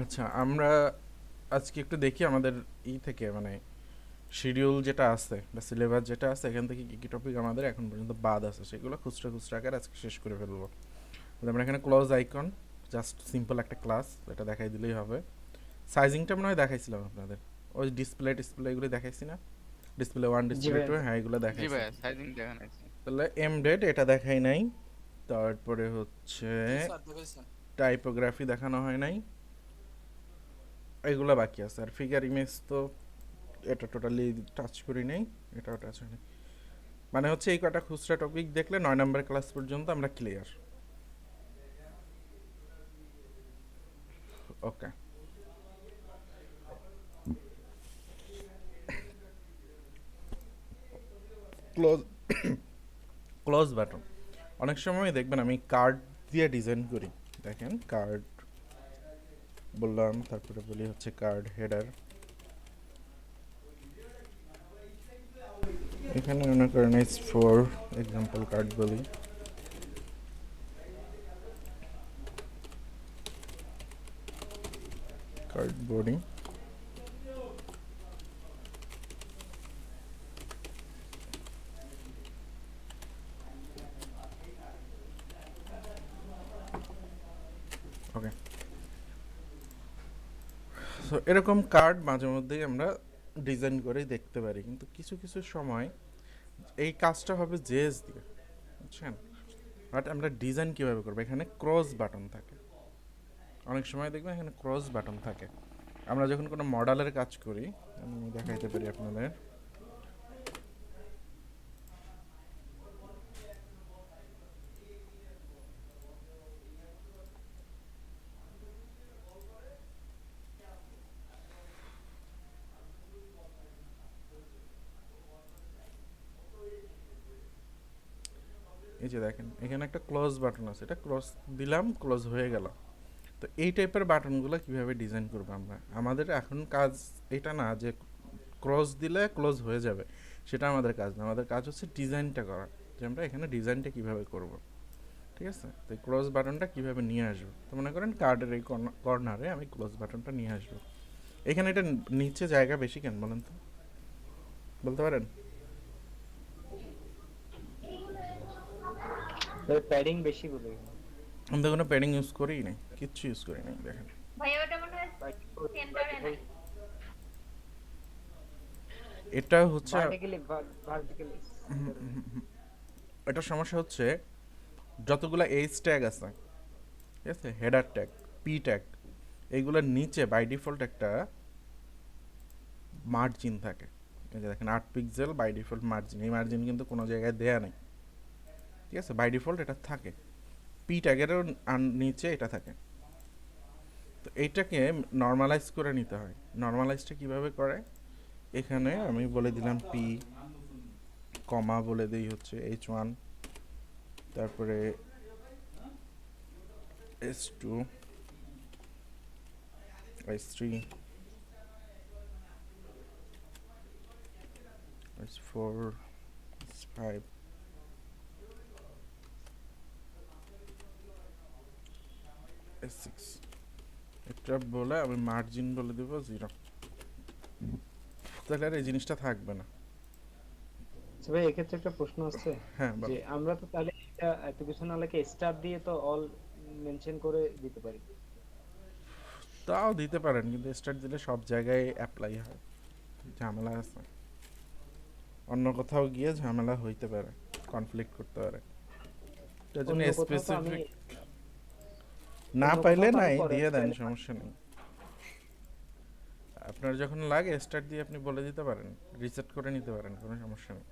আচ্ছা, আমরা আজকে একটু দেখি আমাদের থেকে মানে শিডিউল যেটা আছে বা সিলেবাস যেটা আছে এখান থেকে কী কী টপিক আমাদের এখন পর্যন্ত বাদ আছে সেগুলো খুচরা খুচরা আকারে আজকে শেষ করে ফেলবো। তো আমরা এখানে ক্লোজ আইকন, জাস্ট সিম্পল একটা ক্লাস, এটা দেখাই দিলেই হবে। সাইজিংটা মনে হয় দেখাইছিলাম আপনাদের, ওই ডিসপ্লে এগুলো দেখাইছি না? ডিসপ্লে ওয়ান, জি ডিসপ্লে ভাইয়া। টু, হ্যাঁ এগুলো জি দেখাইছি। ভাইয়া, সাইজিং দেখানো হয়েছে। তাহলে এমডেড এটা দেখাই নাই, তারপরে হচ্ছে জি স্যার দেখাইছেন। টাইপোগ্রাফি দেখানো হয় নাই, এগুলো বাকি আছে। আর ফিগার ইমেজ তো এটা টোটালি টাচ করি নাই, এটাও টাচ হয়নি। মানে হচ্ছে এই কটা খুচরা টপিক দেখলে 9 নম্বর ক্লাস পর্যন্ত আমরা ক্লিয়ার। ওকে, ক্লোজ ক্লোজ বাটন অনেক সময় দেখবেন আমি কার্ড দিয়ে ডিজাইন করি। দেখেন কার্ড বললাম, তারপরে বলি হচ্ছে কার্ড হেডার। এখানে মনে করেন এস ফর এক্সাম্পল কার্ড বলি, কার্ড বোর্ডিং। ওকে, সো এরকম কার্ড মাঝে মধ্যেই আমরা ডিজাইন করেই দেখতে পারি, কিন্তু কিছু কিছু সময় এই কাজটা হবে জেএস দিয়ে, বুঝছেন? বাট আমরা ডিজাইন কীভাবে করবো? এখানে ক্রস বাটন থাকে, অনেক সময় দেখবেন এখানে ক্রস বাটন থাকে। আমরা যখন কোনো মডেলের কাজ করি, আমি দেখাইতে পারি আপনাদের। এই যে দেখেন এখানে একটা ক্লোজ বাটন আছে, এটা ক্রস দিলাম, ক্লোজ হয়ে গেল। তো এই টাইপের বাটনগুলো কিভাবে ডিজাইন করবো আমরা? আমাদের এখন কাজ এটা না যে ক্রস দিলে ক্লোজ হয়ে যাবে, সেটা আমাদের কাজ না। আমাদের কাজ হচ্ছে ডিজাইনটা করা, যে আমরা এখানে ডিজাইনটা কিভাবে করব। ঠিক আছে, তো এই ক্লোজ বাটনটা কিভাবে নিয়ে আসবো? তো মনে করেন কার্ডের এই কর্নারে আমি ক্লোজ বাটনটা নিয়ে আসবো। এখানে এটা নিচে জায়গা বেশি কেন বলেন তো, বলতে পারেন? প্যাডিং বেশি বলে আমি তো কোনো প্যাডিং ইউজ করিই নাই, কিচ্ছু ইউজ করি নাই। দেখেন ভাইয়া ওটা মনে হয় সেন্টারে নাই। এটা হচ্ছে ভার্টিক্যালি ভার্টিক্যালি এটা সমস্যা হচ্ছে যতগুলো এইচ ট্যাগ আছে, ঠিক আছে, হেডার ট্যাগ, পি ট্যাগ, এইগুলোর নিচে বাই ডিফল্ট একটা মার্জিন থাকে। এই যে দেখেন 8 পিক্সেল বাই ডিফল্ট মার্জিন, এই মার্জিন কিন্তু কোনো জায়গায় দেয়া নেই, ঠিক আছে, বাই ডিফল্ট এটা থাকে। পি ট্যাগেরও নিচে এটা থাকে। তো এইটাকে নর্মালাইজ করে নিতে হয়। নর্মালাইজটা কিভাবে করে? এখানে আমি বলে দিলাম পি, কমা বলে দিই হচ্ছে H1, তারপরে S2, S3, S4, S5, S6, এটা বলে আমি মার্জিন বলে দেবো 0। তাহলে আর এই জিনিসটা থাকবে না। আচ্ছা ভাই, এক্ষেত্রে একটা প্রশ্ন আছে হ্যাঁ যে বলো। আমরা তো তাহলে এটা এত কিছু না লাগে স্টার দিয়ে তো অল মেনশন করে দিতে পারি। তাও দিতে পারেন, কিন্তু স্টার্ট দিলে সব জায়গায় অ্যাপ্লাই হয়, ঝামেলা আছে। অন্য কোথাও গিয়ে ঝামেলা হইতে পারে, কনফ্লিক্ট করতে পারে। তার জন্য অন্য কোথাও তো আমি স্পেসিফিক না অন্য পাইলে কোথাও তো আমি নাই পরে দিয়ে দেন, চাইলে সমস্যা নেই। আপনার যখন লাগে স্টার্ট দিয়ে আপনি বলে দিতে পারেন, রিসেট করে নিতে পারেন, কোনো সমস্যা নেই।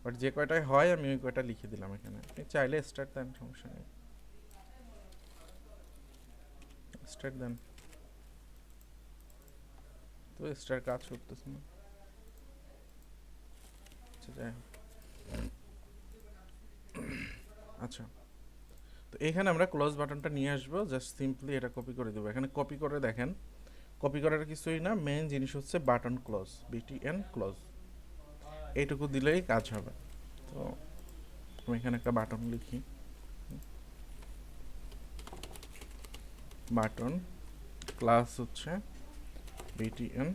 বাট যে কয়টায় হয় আমি ওই কয়টা লিখে দিলাম এখানে, আপনি চাইলে স্টার্ট দেন, সমস্যা নেই, স্টার্ট দেন। তো স্টার কাজ করতেছে না। আচ্ছা যাই হোক। আচ্ছা, তো এখানে আমরা ক্লোজ বাটনটা নিয়ে আসবো, জাস্ট সিম্পলি এটা কপি করে দেবো। এখানে কপি করে দেখেন, কপি করার কিছুই না, মেন জিনিস হচ্ছে বাটন ক্লোজ, BTN ক্লোজ, এইটুকু দিলেই কাজ হবে। তো আমি এখানে একটা বাটন লিখি, বাটন ক্লাস হচ্ছে btn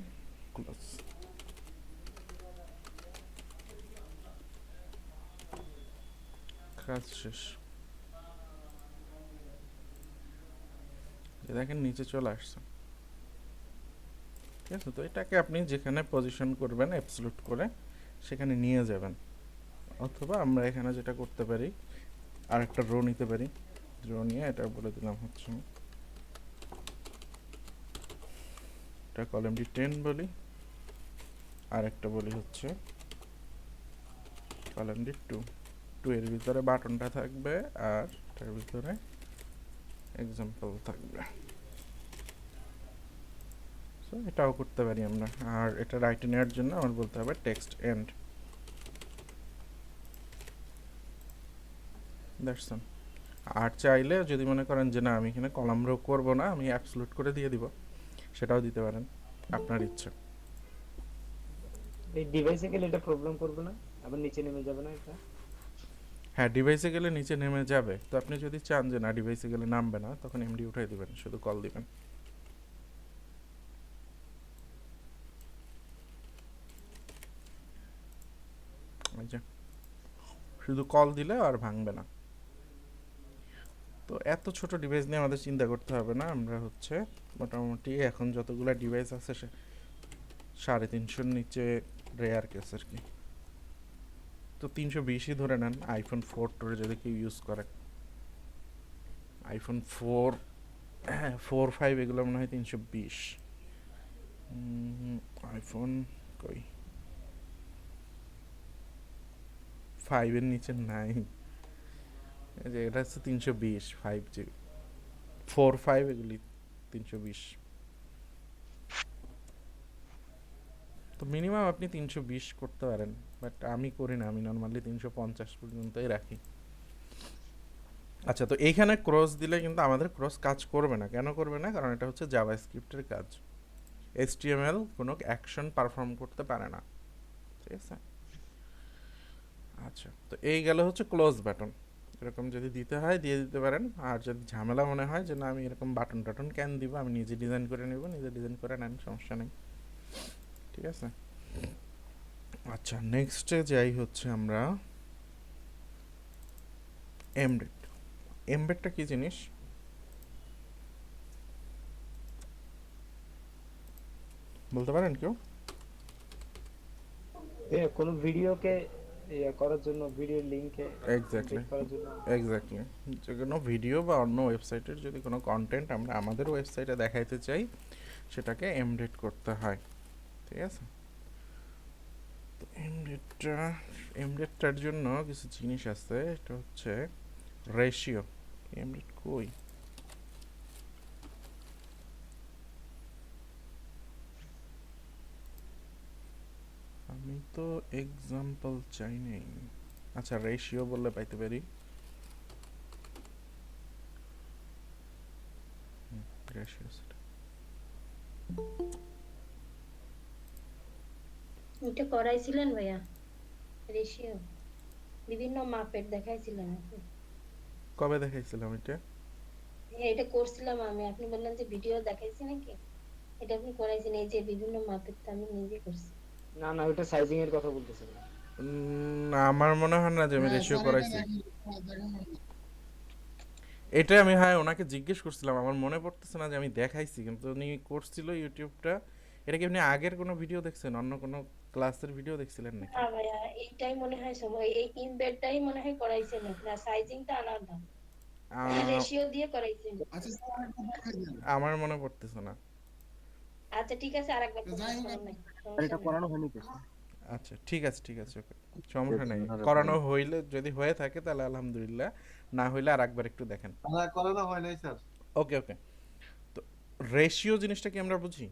ক্লাস। কাজ শেষ। দেখেন নিচে চলে আসছে, ঠিক আছে। তো এটাকে আপনি যেখানে পজিশন করবেন অ্যাবসলিউট করে সেখানে নিয়ে যাবেন, অথবা আমরা এখানে যেটা করতে পারি আর একটা রো নিতে পারি। রো নিয়ে এটা বলে দিলাম হচ্ছে এটা কলামটি 10 বলি, আর একটা বলি হচ্ছে কলামটি 2 এর ভিতরে বাটনটা থাকবে আর এটার ভিতরে এক্সাম্পল থাকবে। সো এটাও করতে পারি আমরা। আর এটা রাইটে নেওয়ার জন্য আমার বলতে হবে টেক্সট এন্ড। That's all. আর চাইলে যদি মনে করেন যে না আমি এখানে কলাম রো করবো না, আমি অ্যাবসলিউট করে দিয়ে দিব, সেটাও দিতে পারেন, আপনার ইচ্ছা। এই ডিভাইসে গেলে এটা প্রবলেম করবে না, আবার নিচে নেমে যাবে না এটা? হ্যাঁ, ডিভাইসে গেলে নিচে নেমে যাবে। তো আপনি যদি চান যে না ডিভাইসে গেলে নামবে না, তখন এমডি উঠাই দিবেন, শুধু কল দিবেন। এই যে শুধু কল দিলে আর ভাঙবে না। তো এত ছোট ডিভাইস নিয়ে আমাদের চিন্তা করতে হবে না। আমরা হচ্ছে মোটামুটি এখন যতগুলো ডিভাইস আছে 350-র নিচে রেয়ার কেস আর কি। তো 320ই ধরে নেন, আইফোন 4 টোরে যদি কেউ ইউজ করে। আইফোন 4, হ্যাঁ 4, 5 এগুলো মনে হয় 320। আইফোন কই 5 এর নিচে নাই, এই যে এটা হচ্ছে 320, 5G 4, 5 এগুলি 320। তো মিনিমাম আপনি 320 করতে পারেন, বাট আমি করি না, আমি নর্মালি 350 পর্যন্তই রাখি। আচ্ছা, তো এইখানে ক্রস দিলে কিন্তু আমাদের ক্রস কাজ করবে না। কেন করবে না? কারণ এটা হচ্ছে জাভাস্ক্রিপ্টের কাজ, HTML কোনো অ্যাকশন পারফর্ম করতে পারে না, ঠিক আছে। আচ্ছা, তো এই গেল হচ্ছে ক্লোজ বাটন। এরকম যদি দিতে হয় দিয়ে দিতে পারেন। আর যদি ঝামেলা মনে হয় যে না আমি এরকম বাটন টাটন কেন দিব, আমি নিজে ডিজাইন করে নেব, নিজে ডিজাইন করে নেন, সমস্যা নেই, ঠিক আছে। আচ্ছা, নেক্সটে যাই হচ্ছে আমরা এমবেড। এমবেডটা কি জিনিস বলতে পারেন কেউ? কোনো ভিডিওকে করার জন্য, ভিডিও লিংকে এক্স্যাক্টলি, করার জন্য। এক্স্যাক্টলি। যে কোনো ভিডিও বা অন্য ওয়েবসাইটের যদি কোনো কন্টেন্ট আমরা আমাদের ওয়েবসাইটে দেখাইতে চাই, সেটাকে এমবেড করতে হয়, ঠিক আছে। তো এমবেডটার জন্য কিছু জিনিস আছে। এটা হচ্ছে রেশিও। এমবেড কই? আমি তো এক্সাম্পল চাই নাই। আচ্ছা, রেশিও বললে পাইতে পারি। রেশিও এটা করাইছিলেন ভাইয়া? রেশিও বিভিন্ন মাপের দেখাইছিলেন আপনি। কবে দেখাইছিলাম এটা? হ্যাঁ, এটা করছিলাম আমি, আপনি বললেন যে ভিডিও দেখাইছি নাকি। এটা আপনি করাইছেন, এই যে বিভিন্ন মাপের, তো আমি নিজে করছি। না না, ওটা সাইজিং এর কথা বলতেছেন। আমার মনে হয় না যে আমি রেশিও করাইছি। এটা আমি হ্যাঁ ওনাকে জিজ্ঞেস করছিলাম, আমার মনে পড়তেছে না যে আমি দেখাইছি, কিন্তু উনি করছিল ইউটিউবটা। এটা কি আপনি আগের কোনো ভিডিও দেখছেন, অন্য কোনো ক্লাসের ভিডিও দেখছিলেন নাকি? না ভাইয়া, এইটাই মনে হয় সময়, এই ইনবেডটাই মনে হয় করাইছেন না, সাইজিংটা আলাদা, আহ, রেশিও দিয়ে করাইছেন। আমার মনে পড়তেছে না। আচ্ছা ঠিক আছে, আরেকবার করবেন, সমস্যা নাই, সমস্যা এটা নাই। করানো হয়নি কিছু। আচ্ছা ঠিক আছে, ঠিক আছে, ওকে, সমস্যা নেই। করানো হইলে যদি হয়ে থাকে তাহলে আলহামদুলিল্লাহ, না হইলে আর একবার একটু দেখেন। করানো হয় নাই স্যার। ওকে ওকে। তো রেশিও জিনিসটা কি আমরা বুঝি?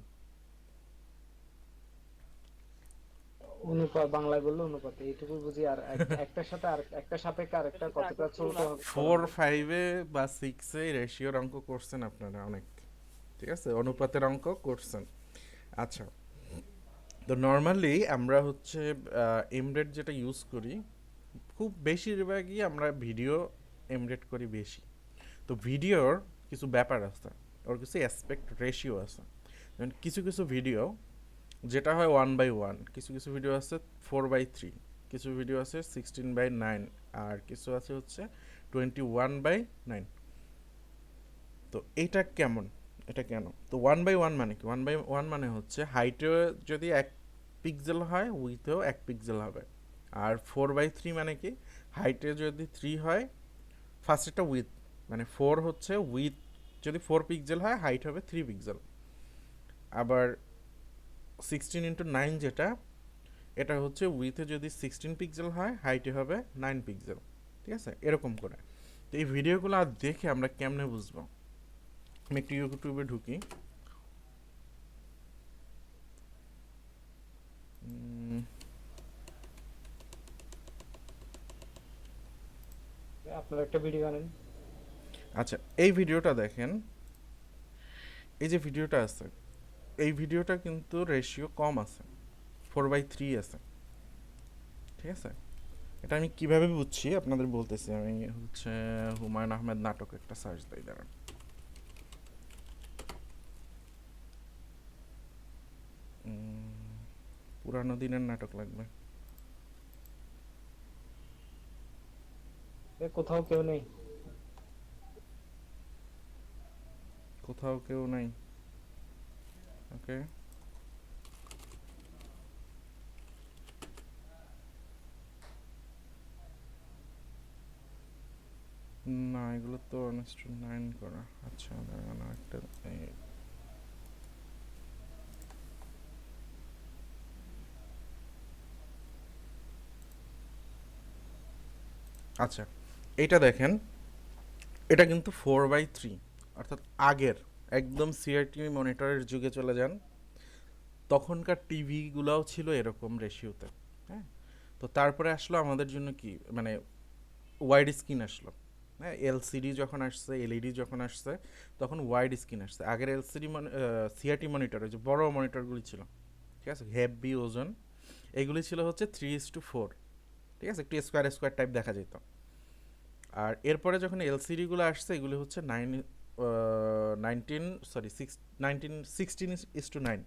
অনুপাত, বাংলায় বললে অনুপাত, এইটুকু বুঝি। আর একটার সাথে আর একটা সাপেক্ষে আরেকটা কতটা ছোট হবে। 4, 5-এ বা 6-এ রেশিওর অঙ্ক করছেন আপনারা অনেক, ঠিক আছে, অনুপাতের অঙ্ক করছেন। আচ্ছা, তো নর্মালি আমরা হচ্ছে এমডেড যেটা ইউজ করি, খুব বেশিরভাগই আমরা ভিডিও এমডেড করি বেশি। তো ভিডিওর কিছু ব্যাপার আছে, ওর কিছু অ্যাসপেক্ট রেশিও আছে। যেমন কিছু কিছু ভিডিও যেটা হয় 1/1, কিছু কিছু ভিডিও আছে 4/3, কিছু ভিডিও আছে 16/9, আর কিছু আছে হচ্ছে 21/9। তো এটা কেমন, এটা কেন? তো 1/1 মানে কি? 1/1 মানে হচ্ছে হাইটে যদি 1 পিক্সেল হয় উইথেও 1 পিক্সেল হবে। আর 4/3 মানে কি? হাইটে যদি 3 হয়, ফার্স্ট উইথ, মানে 4 হচ্ছে উইথ, যদি 4 পিক্সেল হয় হাইট হবে 3 পিক্সেল। আবার 16:9 যেটা, এটা হচ্ছে উইথে যদি 16 পিক্সেল হয় হাইটে হবে 9 পিক্সেল। ঠিক আছে, এরকম করে। তো এই ভিডিওগুলো আর দেখে আমরা কেমনে বুঝবো? আমি একটু ইউটিউবে ঢুকি। আপনারা একটা ভিডিও আনেন। আচ্ছা, এই ভিডিওটা দেখেন, এই যে ভিডিওটা আছে, এই ভিডিওটা কিন্তু রেশিও কম আছে, 4/3 আছে। ঠিক আছে, এটা আমি কিভাবে বুঝছি আপনাদের বলতেছি। আমি হচ্ছে হুমায়ুন আহমেদ নাটক একটা সার্চ দিই, দাঁড়ান। পুরানো দিনের নাটক লাগবে। কোথাও কেউ নেই। কোথাও কেউ নাই, ওকে। না, এগুলো তো অনেস্ট 9 করা। আচ্ছা দাঁড়ান, একটা আচ্ছা, এটা দেখেন, এটা কিন্তু 4/3, অর্থাৎ আগের একদম সিআরটি মনিটরের যুগে চলে যান, তখনকার টিভিগুলোও ছিল এরকম রেশিওতে। হ্যাঁ, তো তারপরে আসলো আমাদের জন্য কি, মানে ওয়াইড স্ক্রিন আসলো। হ্যাঁ, এলসিডি যখন আসছে, এলইডি যখন আসছে, তখন ওয়াইড স্ক্রিন আসছে। আগের এলসিডি সিআরটি মনিটর, যে বড় মনিটরগুলি ছিল, ঠিক আছে, হেভি ওজন, এইগুলি ছিল হচ্ছে 3:4। ঠিক আছে, একটু স্কোয়ার স্কোয়ার টাইপ দেখা যেত। আর এরপরে যখন এলসিডিগুলো আসছে, এগুলি হচ্ছে 16:9।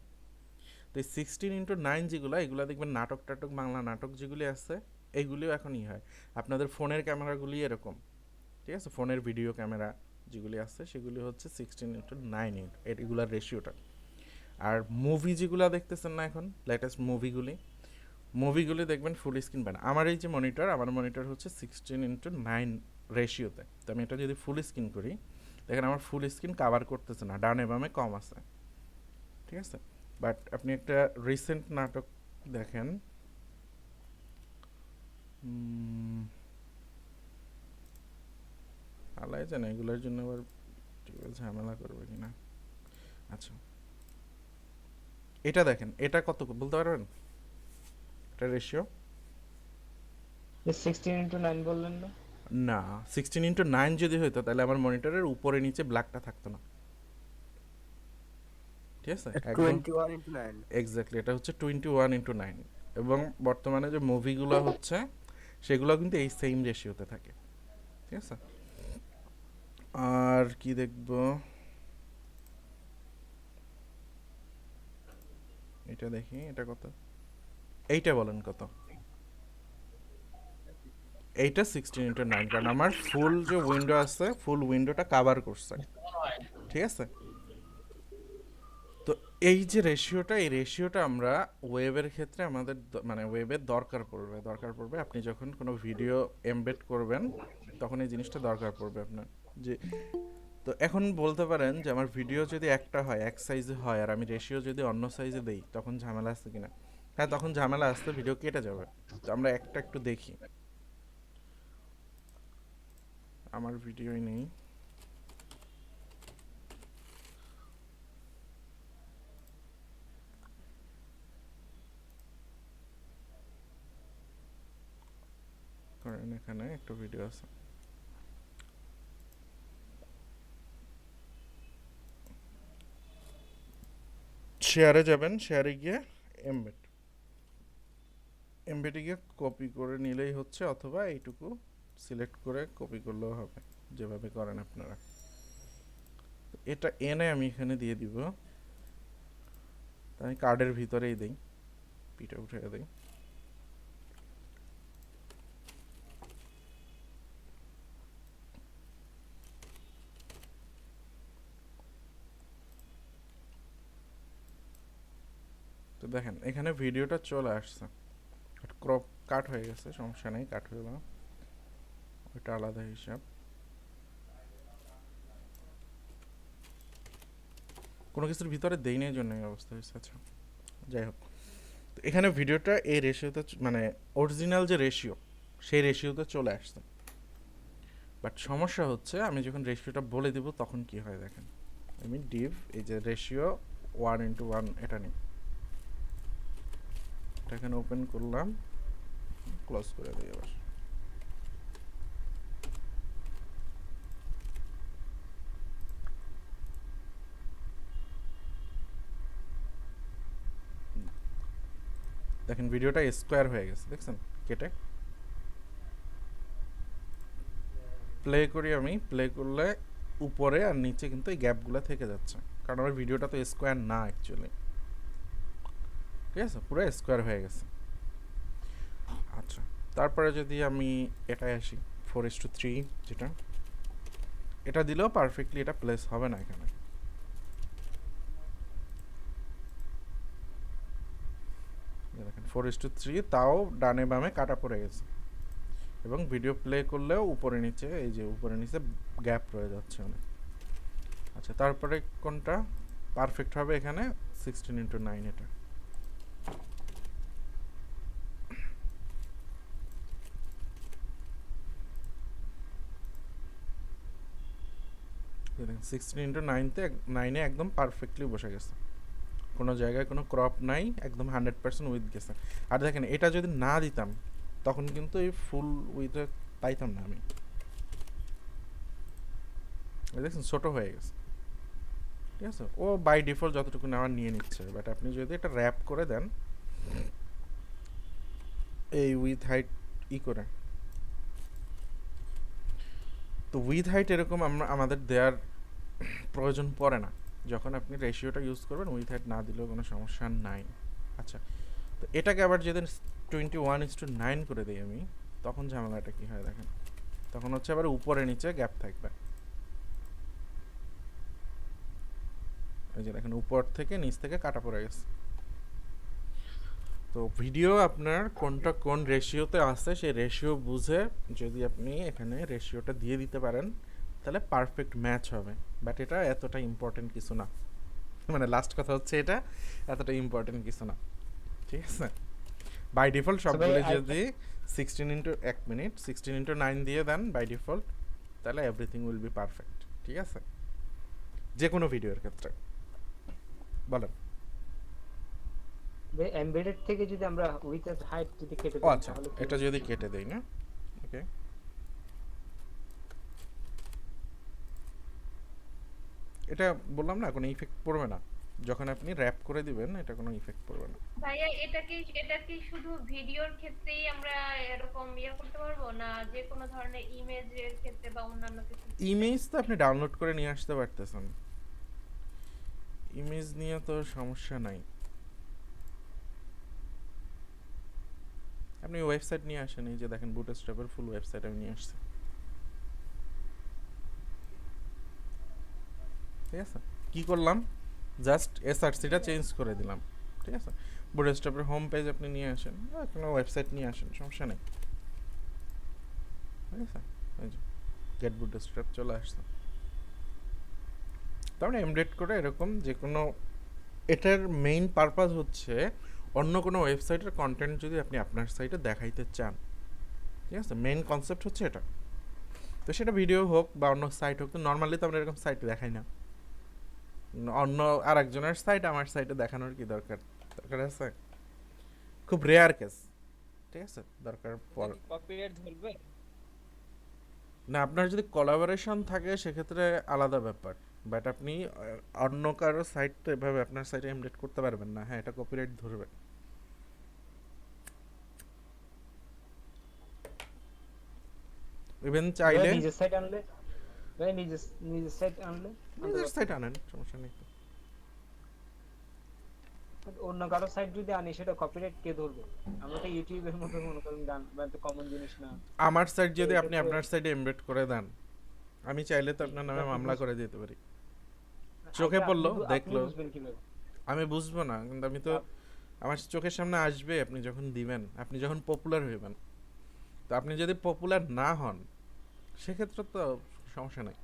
তো এই 16:9 যেগুলো, এগুলো দেখবেন নাটক টাটক, বাংলা নাটক যেগুলি আছে, এইগুলিও এখন হয়। আপনাদের ফোনের ক্যামেরাগুলি এরকম। ঠিক আছে, ফোনের ভিডিও ক্যামেরা যেগুলি আছে সেগুলি হচ্ছে 16:9 এগুলার রেশিওটা। আর মুভি যেগুলো দেখতেছেন না এখন, লেটেস্ট মুভিগুলি দেখবেন ফুল স্ক্রিন পান। আমার এই যে মনিটর, আমার মনিটর হচ্ছে 16:9 রেশিওতে। তো আমি এটা যদি ফুল স্ক্রিন করি, দেখেন আমার ফুল স্ক্রিন কাভার করতেছে না, ডানে বামে কম আছে। ঠিক আছে, বাট আপনি একটা রিসেন্ট নাটক দেখেন, আলাই জানে এগুলোর জন্য আবার ঝামেলা করবে কিনা। আচ্ছা, এটা দেখেন, এটা কত বলতে পারবেন? এটা রেশিও 16:9 বললেন না? না, 16:9 যদি হইতো তাহলে আমার মনিটরের উপরে নিচে ব্ল্যাকটা থাকতো না। ঠিক আছে, একদম 21:9। এক্স্যাক্টলি, এটা হচ্ছে 21:9। এবং বর্তমানে যে মুভিগুলো হচ্ছে সেগুলো কিন্তু এই সেম রেশিওতে থাকে। ঠিক আছে, আর কি দেখবো, এটা দেখি, এটা কত, এইটা বলেন কত? এইটা 16:9, কারণ আমার ফুল যে উইন্ডো আছে, ফুল উইন্ডোটা কাভার করছে। ঠিক আছে, তো এই যে রেশিওটা, এই রেশিওটা আমরা ওয়েবের ক্ষেত্রে আমাদের মানে ওয়েবের দরকার পড়বে আপনি যখন কোনো ভিডিও এমবেড করবেন, তখন এই জিনিসটা দরকার পড়বে আপনার। যে তো এখন বলতে পারেন যে আমার ভিডিও যদি একটা হয়, এক সাইজে হয়, আর আমি রেশিও যদি অন্য সাইজে দেই, তখন ঝামেলা আসছে কিনা? হ্যাঁ, তখন ঝামেলা আসতে, ভিডিও কেটে যাবে। তো আমরা একটা একটু দেখি, আমার ভিডিওই নেই। করেন, এখানে একটা ভিডিও আছে, শেয়ারে যাবেন, শেয়ারে গিয়ে এমবেড, এমবেডে গিয়ে কপি করে নিলেই হচ্ছে, অথবা এইটুকু সিলেক্ট করে কপি করলেও হবে, যেভাবে করেন আপনারা। এটা এনে আমি এখানে দিয়ে দিব, তাই কার্ডের ভিতরেই দেই, পিঠে উঠে দেই। তো দেখেন এখানে ভিডিওটা চলে আসছে, ক্রপ কাট হয়ে গেছে, সমস্যা নেই, কাট হয়ে গেল, ওইটা আলাদা হিসাব। কোনো কিছুর ভিতরে দেই নাই জন্য এই অবস্থা হয়েছে। আচ্ছা যাই হোক, তো এখানে ভিডিওটা এই রেশিওতে মানে অরিজিনাল যে রেশিও সেই রেশিওতে চলে আসছে, বাট সমস্যা হচ্ছে আমি যখন রেশিওটা বলে দিব তখন কি হয় দেখেন। আমি ডিভ এই যে রেশিও 1:1 এটা নিই, এটা এখানে ওপেন করলাম, ক্লোজ করে দিই আবার। দেখেন ভিডিওটা স্কোয়ার হয়ে গেছে, দেখছেন কেটে। প্লে করি, আমি প্লে করলে উপরে আর নিচে কিন্তু এই গ্যাপগুলো থেকে যাচ্ছে, কারণ আমার ভিডিওটা তো স্কোয়ার না অ্যাকচুয়ালি, ঠিক আছে, পুরো স্কোয়ার হয়ে গেছে। আচ্ছা, তারপরে যদি আমি এটাই আসি 4:3, যেটা এটা দিলেও পারফেক্টলি এটা প্লেস হবে না এখানে। দেখেন 4:3, তাও ডানে বামে কাটা পড়ে গেছে, এবং ভিডিও প্লে করলেও উপরে নিচে, এই যে উপরে নিচে গ্যাপ রয়ে যাচ্ছে অনেক। আচ্ছা, তারপরে কোনটা পারফেক্ট হবে এখানে? 16:9 এটা। দেখেন 16:9-তে 9-এ একদম পারফেক্টলি বসে গেছে, কোনো জায়গায় কোনো ক্রপ নাই, একদম 100% উইথ গেছে। আর দেখেন এটা যদি না দিতাম তখন কিন্তু এই ফুল উইথে পাইতাম না আমি, দেখছেন ছোট হয়ে গেছে, ঠিক আছে। ও বাই ডিফল্ট যতটুকু নেওয়ার নিয়ে নিচ্ছে, বাট আপনি যদি এটা র্যাপ করে দেন এই উইথ হাইট করে, তো উইথ হাইট এরকম আমাদের দেওয়ার প্রয়োজন পড়ে না, যখন আপনি রেশিওটা ইউজ করবেন উইথ হাইট না দিলেও কোনো সমস্যা নাই। আচ্ছা, তো এটাকে আবার যেদিন 21:9 করে দিই আমি, তখন ঝামেলাটা কি হয় দেখেন, তখন হচ্ছে আবার উপরে নিচে গ্যাপ থাকবে, এই যে দেখেন উপর থেকে নিচ থেকে কাটা পড়ে গেছে। তো ভিডিও আপনার কোনটা কোন রেশিওতে আছে সেই রেশিও বুঝে যদি আপনি এখানে রেশিওটা দিয়ে দিতে পারেন তাহলে পারফেক্ট ম্যাচ হবে, বাট এটা এতটা ইম্পর্টেন্ট কিছু না, মানে লাস্ট কথা হচ্ছে এটা এতটা ইম্পর্টেন্ট কিছু না, ঠিক আছে। বাই ডিফল্ট সবগুলো যদি 16:9 দিয়ে দেন বাই ডিফল্ট, তাহলে এভরিথিং উইল বি পারফেক্ট, ঠিক আছে, যে কোনো ভিডিওর ক্ষেত্রে। বলেন। এমবেডেড থেকে যদি আমরা উইথ হাইট যদি কেটে ও দিই আচ্ছা, তাহলে এটা যদি কেটে দেই না, ওকে, এটা বললাম না কোনো ইফেক্ট পড়বে না, যখন আপনি র্যাপ করে দিবেন এটা কোনো ইফেক্ট পড়বে না। ভাইয়া এটা কি শুধু ভিডিওর ক্ষেত্রেই আমরা এরকম করতে পারবো, না যে কোনো ধরনের ইমেজের ক্ষেত্রে বা অন্যান্য কিছু? ইমেজ তো আপনি ডাউনলোড করে নিয়ে আসতে পারতেছেন, ইমেজ নিয়ে তো সমস্যা নাই, আপনি ওয়েবসাইট নিয়ে আসেন, এই যে দেখেন বুটস্ট্র্যাপের ফুল ওয়েবসাইট আমি নিয়ে আসছি, ঠিক আছে। কি করলাম, জাস্ট এসআরসিটা চেঞ্জ করে দিলাম, ঠিক আছে। বুটস্ট্র্যাপের হোম পেজ আপনি নিয়ে আসেন, বা কোনো ওয়েবসাইট নিয়ে আসেন, সমস্যা নেই, ঠিক আছে। এই যে গেট বুটস্ট্র্যাপ চলে আসছে, তারপরে এমডেট করে এরকম যে কোনো, এটার মেইন পারপাস হচ্ছে অন্য কোনো ওয়েবসাইটের কন্টেন্ট যদি আপনি আপনার সাইটে দেখাইতে চান, ঠিক আছে, মেইন কনসেপ্ট হচ্ছে এটা। তো সেটা ভিডিও হোক বা অন্য সাইট হোক, তো নর্মালি তো আমরা এরকম সাইট দেখাই না, অন্য আর একজনের সাইট আমার সাইটে দেখানোর কি দরকার, দরকার আছে, খুব রেয়ার কেস, ঠিক আছে, দরকার পর কপিরাইট ধরবে না। আপনার যদি কোলাবোরেশন থাকে সেক্ষেত্রে আলাদা ব্যাপার, বাট আপনি অন্য কারো সাইট তো এভাবে আপনার সাইটে এমডেট করতে পারবেন না, হ্যাঁ এটা কপিরাইট ধরবে। ইভেন চাইলে নিজের সাইট আনলে ভাই নিজের সাইট আনতে নিজের পারতেন সাইট না। আনেন, সমস্যা নেই তো। But অন্য কারো সাইট যদি আনি সেটা কপিরাইট কে ধরবে? আমরা তো ইউটিউবের মতো মনে করেন গান বা এত কমন জিনিস না। আমার সাইট তো যদি আপনি এক্ষেত্রে আপনার সাইটে এমবেড করে দেন, আমি চাইলে তো আপনার এটা নামে আপনি মামলা করে দিতে পারি। চোখে এটা পড়লো, আপনি দেখলো, বুঝবেন কিভাবে? আমি বুঝবো না, কিন্তু আমি তো, আপ- আমার চোখের সামনে আসবে আপনি যখন দিবেন, আপনি যখন পপুলার হইবেন। তো আপনি যদি পপুলার না হন, সেক্ষেত্রে তো সমস্যা নাই।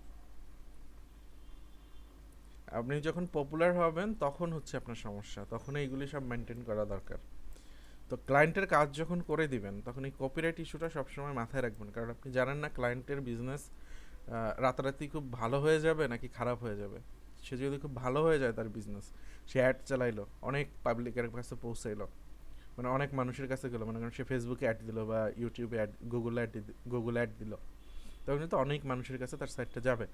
আপনি যখন পপুলার হবেন তখন হচ্ছে আপনার সমস্যা, তখন এইগুলি সব মেনটেন করা দরকার। তো ক্লায়েন্টের কাজ যখন করে দিবেন, তখন এই কপিরাইট ইস্যুটা সবসময় মাথায় রাখবেন, কারণ আপনি জানেন না ক্লায়েন্টের বিজনেস রাতারাতি খুব ভালো হয়ে যাবে নাকি খারাপ হয়ে যাবে। সে যদি খুব ভালো হয়ে যায় তার বিজনেস, সে অ্যাড চালাইলো, অনেক পাবলিকের কাছে পৌঁছাইলো, মানে অনেক মানুষের কাছে গেলো, মানে সে ফেসবুকে অ্যাড দিল বা ইউটিউবে অ্যাড, গুগলে অ্যাড দিল, তখন কিন্তু অনেক মানুষের কাছে তার সাইটটা যাবে।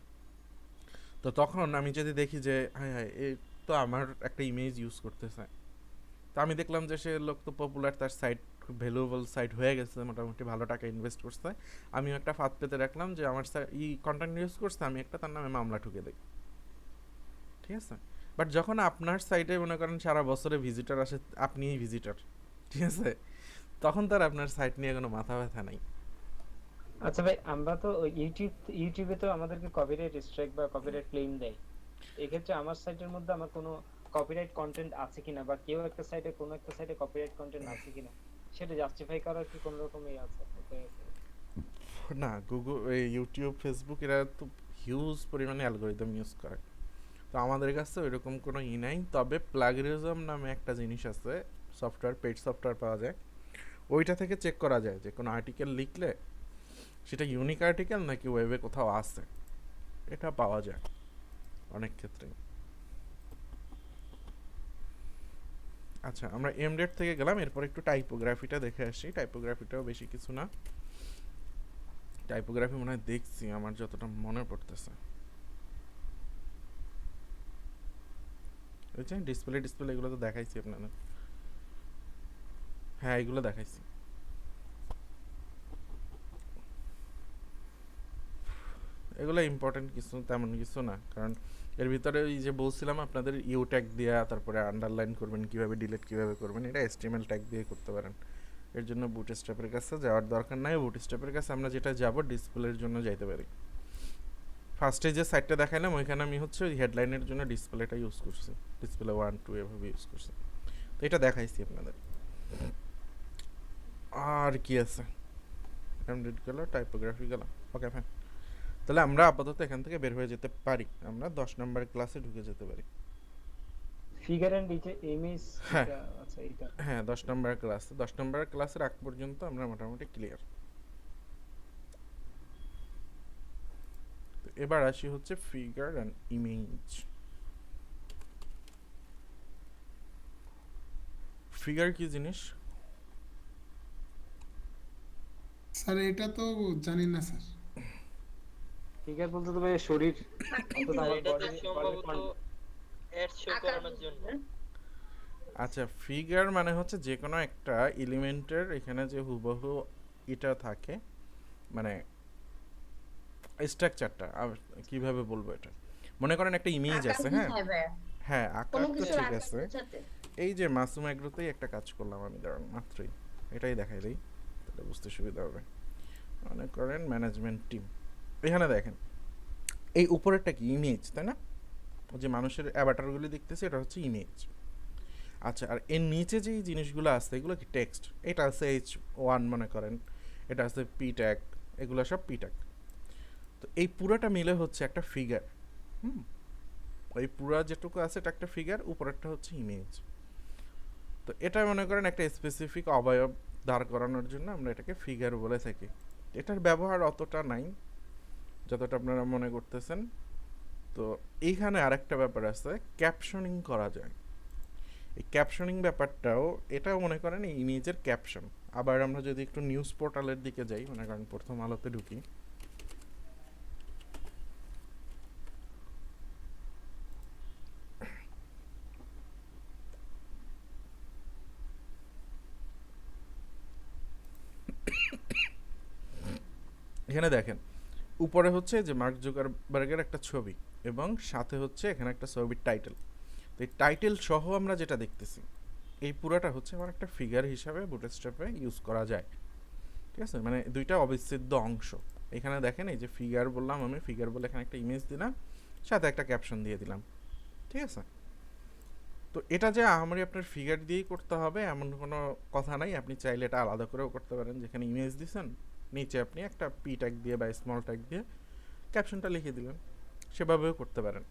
তো তখন আমি যদি দেখি যে হ্যাঁ হ্যাঁ এ তো আমার একটা ইমেজ ইউজ করতেছে, তো আমি দেখলাম যে সে লোক তো পপুলার, তার সাইট খুব ভ্যালুয়েবল সাইট হয়ে গেছে, মোটামুটি ভালো টাকা ইনভেস্ট করছে, আমিও একটা ফাঁদ পেতে রাখলাম যে আমার কন্টেন্ট ইউজ করছে, আমি একটা তার নামে মামলা ঠুকে দিই। ঠিক আছে, বাট যখন আপনার সাইটে মনে করেন সারা বছরে ভিজিটর আসে, আপনিই ভিজিটর, ঠিক আছে, তখন তার আপনার সাইট নিয়ে কোনো মাথা ব্যথা নাই। আচ্ছা ভাই, আমরা তো ওই ইউটিউবে তো আমাদেরকে কপিরাইট স্ট্রাইক বা কপিরাইট ক্লেম দেয়। এক্ষেত্রে আমার সাইটের মধ্যে আমার কোনো কপিরাইট কন্টেন্ট আছে কিনা, বা কেউ একটা সাইটে কোনো একটা সাইটে কপিরাইট কন্টেন্ট আছে কিনা, সেটা জাস্টিফাই করার কি কোনো রকম আছে, উপায় আছে? না, গুগল, ইউটিউব, ফেসবুক এরা তো হিউজ পরিমাণে অ্যালগোরিদম ইউজ করে। তো আমাদের কাছে ওইরকম কোনো নাই, তবে প্লাগরিজম নামে একটা জিনিস আছে, সফটওয়্যার, পেড সফটওয়্যার পাওয়া যায়, ওইটা থেকে চেক করা যায় যে কোনো আর্টিকেল লিখলে সেটা ইউনিক আর্টিকেল নাকি ওয়েবে কোথাও আছে, এটা পাওয়া যায় অনেক ক্ষেত্রে। আচ্ছা, আমরা এমডেট থেকে গেলাম, এরপর একটু টাইপোগ্রাফিটা দেখে আসি। টাইপোগ্রাফিটাও বেশি কিছু না, টাইপোগ্রাফি মনে হয় দেখছি আমার যতটা মনে পড়তেছে, ওই যে ডিসপ্লে এগুলো তো দেখাইছি আপনাদের, হ্যাঁ এগুলো দেখাইছি। এগুলো ইম্পর্টেন্ট কিছু, তেমন কিছু না, কারণ এর ভিতরে ওই যে বলছিলাম আপনাদের ইউ ট্যাগ দেওয়া, তারপরে আন্ডারলাইন করবেন কীভাবে, ডিলিট কীভাবে করবেন, এটা এসটিএমএল ট্যাগ দিয়ে করতে পারেন। এর জন্য বুটস্ট্র্যাপের কাছে যাওয়ার দরকার নাই। বুটস্ট্র্যাপের কাছে আমরা যেটা যাব, ডিসপ্লের জন্য যাইতে পারি। ফার্স্টে যে সাইটটা দেখাইলাম ওইখানে আমি হচ্ছে ওই হেডলাইনের জন্য ডিসপ্লেটা ইউজ করছি, ডিসপ্লে 1 2 এভাবে ইউজ করছি, তো এটা দেখাইছি আপনাদের। আর কি আছে, এমডেট গেল, টাইপোগ্রাফি গেল, ওকে ফাইন। তাহলে আমরা আপাতত এখান থেকে বের হয়ে যেতে পারি, আমরা 10 নম্বর ক্লাসে ঢুকে যেতে পারি। ফিগার এন্ড ইমেজ, হ্যাঁ এটা আচ্ছা এটা হ্যাঁ, 10 নম্বর ক্লাসে, 10 নম্বর ক্লাসের আগ পর্যন্ত আমরা মোটামুটি ক্লিয়ার। তো এবার আসি হচ্ছে ফিগার অ্যান্ড ইমেজ। ফিগার কি জিনিস? স্যার এটা তো জানি না স্যার। ফিগার বলতে তো ভাই শরীর, অর্থাৎ আকৃতি, আমার এটা তো বডি সম্ভবত বডি অ্যাড শো আকার করানোর বুঝি জন্য। না। আচ্ছা, ফিগার মানে হচ্ছে যে কোনো একটা এলিমেন্টের এখানে যে হুবহু এটা থাকে, মানে স্ট্রাকচারটা, কিভাবে বলবো এটা, মনে করেন একটা ইমেজ আকার আছে, হ্যাঁ বুঝায় ভাইয়া, হ্যাঁ, কোনো আকার তো কিছুর ঠিক আকার আছে। বুঝাতে। এই যে মাসুম এগ্রোতেই একটা কাজ করলাম আমি, দাঁড়ান মাত্রই এটাই দেখাই দিই, তাহলে বুঝতে সুবিধা হবে। মনে করেন ম্যানেজমেন্ট টিম, এখানে দেখেন এই উপরেরটা কি ইমেজ, তাই না? ও যে মানুষের অ্যাভাটারগুলি দেখতেছে এটা হচ্ছে ইমেজ। আচ্ছা, আর এর নিচে যেই জিনিসগুলো আছে এগুলো কি টেক্সট, এটা আছে H1 মনে করেন, এটা আছে পি ট্যাগ, এগুলো সব পি ট্যাগ। তো এই পুরোটা মিলে হচ্ছে একটা ফিগার। হুম, ওই পুরা যেটুকু আছে এটা একটা ফিগার, উপরেরটা হচ্ছে ইমেজ। তো এটা মনে করেন একটা স্পেসিফিক অবয়ব দাঁড় করানোর জন্য আমরা এটাকে ফিগার বলে থাকি। এটার ব্যবহার অতটা নাই যতটা আপনারা মনে করতেছেন। তো এইখানে আরেকটা ব্যাপার আছে, ক্যাপশনিং করা যায়। এই ক্যাপশনিং ব্যাপারটাও, এটাও মনে করেন এই ইমেজের ক্যাপশন। আবার আমরা যদি একটু নিউজ পোর্টালের দিকে যাই, মনে করেন প্রথম আলোতে ঢুকি, এখানে দেখেন উপরে হচ্ছে যে মার্ক জুকারবার্গের একটা ছবি এবং সাথে হচ্ছে এখানে একটা ছবির টাইটেল। তো এই টাইটেল সহ আমরা যেটা দেখতেছি এই পুরোটা হচ্ছে আমার একটা ফিগার হিসাবে বুটস্ট্র্যাপে ইউজ করা যায়। ঠিক আছে, মানে দুইটা অবিচ্ছেদ্য অংশ। এখানে দেখেন এই যে ফিগার বললাম, আমি ফিগার বলে এখানে একটা ইমেজ দিলাম, সাথে একটা ক্যাপশন দিয়ে দিলাম। ঠিক আছে, তো এটা যে আমারই আপনার ফিগার দিয়েই করতে হবে এমন কোনো কথা নাই। আপনি চাইলে এটা আলাদা করেও করতে পারেন, যেখানে ইমেজ দিছেন নিচে আপনি একটা পি ট্যাগ দিয়ে বা স্মল ট্যাগ দিয়ে ক্যাপশনটা লিখে দিলেন, সেভাবেও করতে পারেন।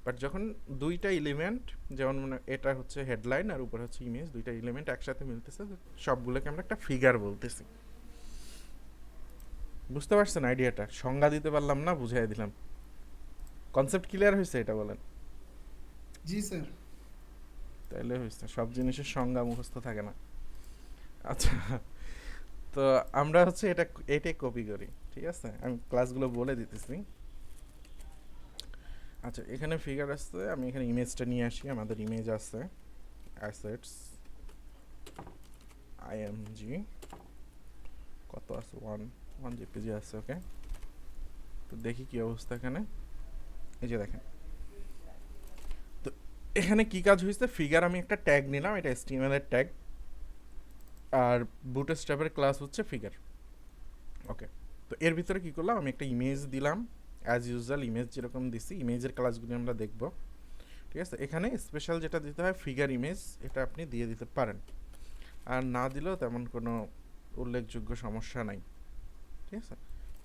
বাট যখন দুইটা এলিমেন্ট, যেমন মানে এটা হচ্ছে হেডলাইন আর উপরে হচ্ছে ইমেজ, দুইটা এলিমেন্ট একসাথে মিলতেছে, সবগুলোকে আমরা একটা ফিগার বলতেছি। বুঝতে পারছেন আইডিয়াটা? সংজ্ঞা দিতে পারলাম না, বুঝাই দিলাম। কনসেপ্ট ক্লিয়ার হয়েছে এটা বলেন? জি স্যার। তাইলে হয়েছে, সব জিনিসের সংজ্ঞা মুখস্থ থাকে না। আচ্ছা, তো আমরা হচ্ছে এটাই কপি করি। ঠিক আছে, আমি ক্লাসগুলো বলে দিতেছি। আচ্ছা, এখানে ফিগার আসছে, আমি এখানে ইমেজটা নিয়ে আসি। আমাদের ইমেজ আছে অ্যাসেটস আইএমজি, কত আছে, ওয়ান জিপিজি আছে। ওকে, তো দেখি কি অবস্থা এখানে। এই যে দেখেন, তো এখানে কি কাজ হয়েছে, ফিগার আমি একটা ট্যাগ নিলাম, এটা HTML এর ট্যাগ, আর বুটস্ট্র্যাপের ক্লাস হচ্ছে ফিগার। ওকে, তো এর ভিতরে কি করলাম, আমি একটা ইমেজ দিলাম, অ্যাজ ইউজুয়াল ইমেজ যেরকম দিছি, ইমেজের ক্লাসগুলি আমরা দেখব। ঠিক আছে, এখানে স্পেশাল যেটা দিতে হয় ফিগার ইমেজ, এটা আপনি দিয়ে দিতে পারেন, আর না দিলেও তেমন কোনো উল্লেখযোগ্য সমস্যা নাই। ঠিক আছে,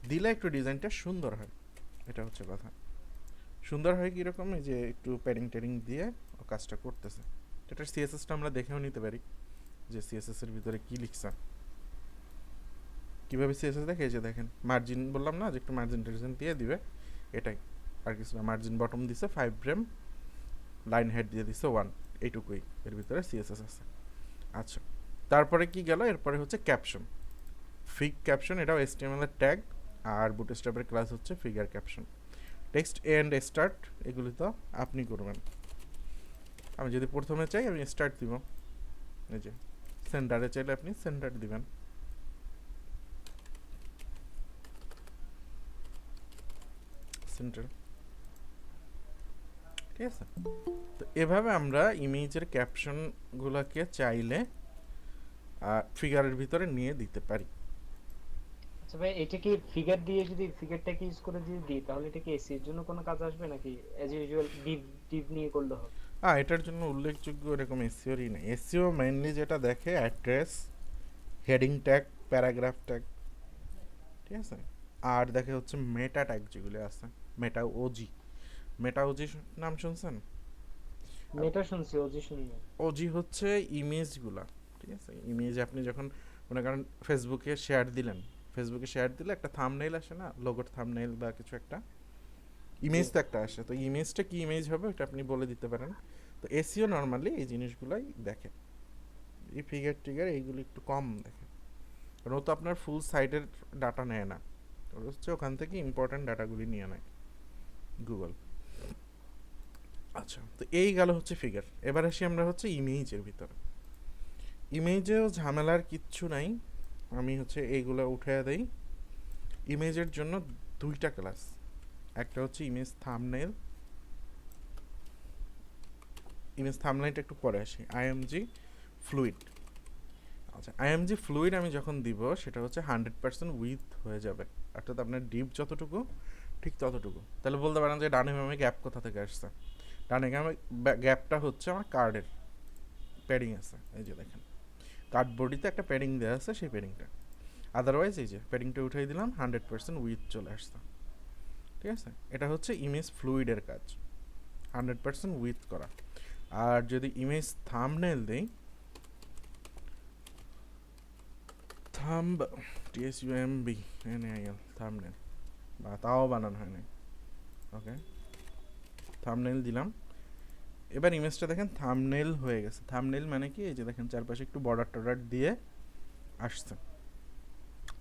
দিলে একটু ডিজাইনটা সুন্দর হয়, এটা হচ্ছে কথা। সুন্দর হয় কীরকম, এই যে একটু প্যাডিং ট্যাডিং দিয়ে ও কাজটা করতেছে। এটার সিএসএসটা আমরা দেখেও নিতে পারি যে সিএসএস এর ভিতরে কি লিখছে, কীভাবে সিএসএস দেখে। এই যে দেখেন, মার্জিন বললাম না যে একটু মার্জিন টার্জিন দিয়ে দিবে, এটাই আর কিছু না। মার্জিন বটম দিছে 5 ফ্রেম, লাইন হেড দিয়ে দিছে 1, এইটুকুই এর ভিতরে সিএসএস আছে। আচ্ছা, তারপরে কি গেল, এরপরে হচ্ছে ক্যাপশন, ফিগ ক্যাপশন, এটাও HTML এর ট্যাগ, আর বুটস্ট্র্যাপের ক্লাস হচ্ছে figure caption. Text end start এগুলি তো আপনি করবেন। আমি যদি প্রথমে চাই আমি স্টার্ট দিব, এই যে সেন্টারে চাইলে আপনি সেন্টার দিবেন। সেন্টার, ঠিক আছে। তো এভাবে আমরা ইমেজের ক্যাপশনগুলোকে চাইলে ফিগারের ভিতরে নিয়ে দিতে পারি। আচ্ছা ভাই, এটা কি ফিগার দিয়ে যদি ফিগারটাকে ইউজ করে যদি দিই, তাহলে এটা কি এসির জন্য কোনো কাজ আসবে নাকি অ্যাজ ইউজুয়াল ডিভ ডিভ নিয়ে করলে হবে? এটার জন্য উল্লেখযোগ্য এরকম এসইওরই নেই। এসইও মেইনলি যেটা দেখে address, heading tag, paragraph tag, ঠিক আছে, আর দেখে হচ্ছে মেটা ট্যাগ যেগুলো আছে, মেটা ওজি। মেটা ওজি নাম শুনছেন? মেটা শুনছি, ওজি শুনিনি। ওজি হচ্ছে ইমেজগুলা। ঠিক আছে, ইমেজ আপনি যখন মনে করেন ফেসবুকে শেয়ার দিলেন, ফেসবুকে শেয়ার দিলে একটা থাম্বনেইল আসে না, লোগোর থাম্বনেইল বা কিছু একটা ইমেজ তো একটা আসে, তো ইমেজটা কি ইমেজ হবে এটা আপনি বলে দিতে পারেন। তো এসইও নর্মালি এই জিনিসগুলাই দেখে, এই ফিগার টিগার এইগুলো একটু কম দেখে, কারণ ও তো আপনার ফুল সাইটের ডাটা নেয় না, ওর হচ্ছে ওখান থেকে ইম্পর্ট্যান্ট ডাটাগুলি নিয়ে নেয় গুগল। আচ্ছা, তো এই গেল হচ্ছে ফিগার। এবার আসি আমরা হচ্ছে ইমেজের ভিতরে। ইমেজেও ঝামেলার কিচ্ছু নাই, আমি হচ্ছে এইগুলো উঠে দেই। ইমেজের জন্য দুইটা ক্লাস, একটা হচ্ছে ইমেজ থাম্বনেইল, ইমেজ থাম্বনেইলটা একটু পরে আসি। IMG fluid. আচ্ছা, আইএমজি ফ্লুইড আমি যখন দিব সেটা হচ্ছে 100% উইথ হয়ে যাবে, অর্থাৎ আপনার ডিপ যতটুকু ঠিক ততটুকু। তাহলে বলতে পারেন যে ডানে বামে গ্যাপ কোথা থেকে আসছে, ডানে গ্যাপটা হচ্ছে আমার কার্ডের প্যাডিং আছে, এই যে দেখেন কার্ডবোর্ডিতে একটা প্যাডিং দেওয়া আছে, সেই প্যাডিংটা। আদারওয়াইজ এই যে প্যাডিংটা উঠাই দিলাম, 100% উইথ চলে আসছে। ঠিক আছে, এটা হচ্ছে ইমেজ ফ্লুইডের কাজ, 100% উইথ করা। আর যদি ইমেজ থাম্বনেইল দেই, থাম্ব THUMBNAIL থাম্বনেইল, বা তাও বানানো হয় নাই। ওকে, থাম্বনেইল দিলাম। এবার ইমেজটা দেখেন থাম্বনেইল হয়ে গেছে। থাম্বনেইল মানে কি, এই যে দেখেন চারপাশে একটু বর্ডার টর্ডার দিয়ে আসছে,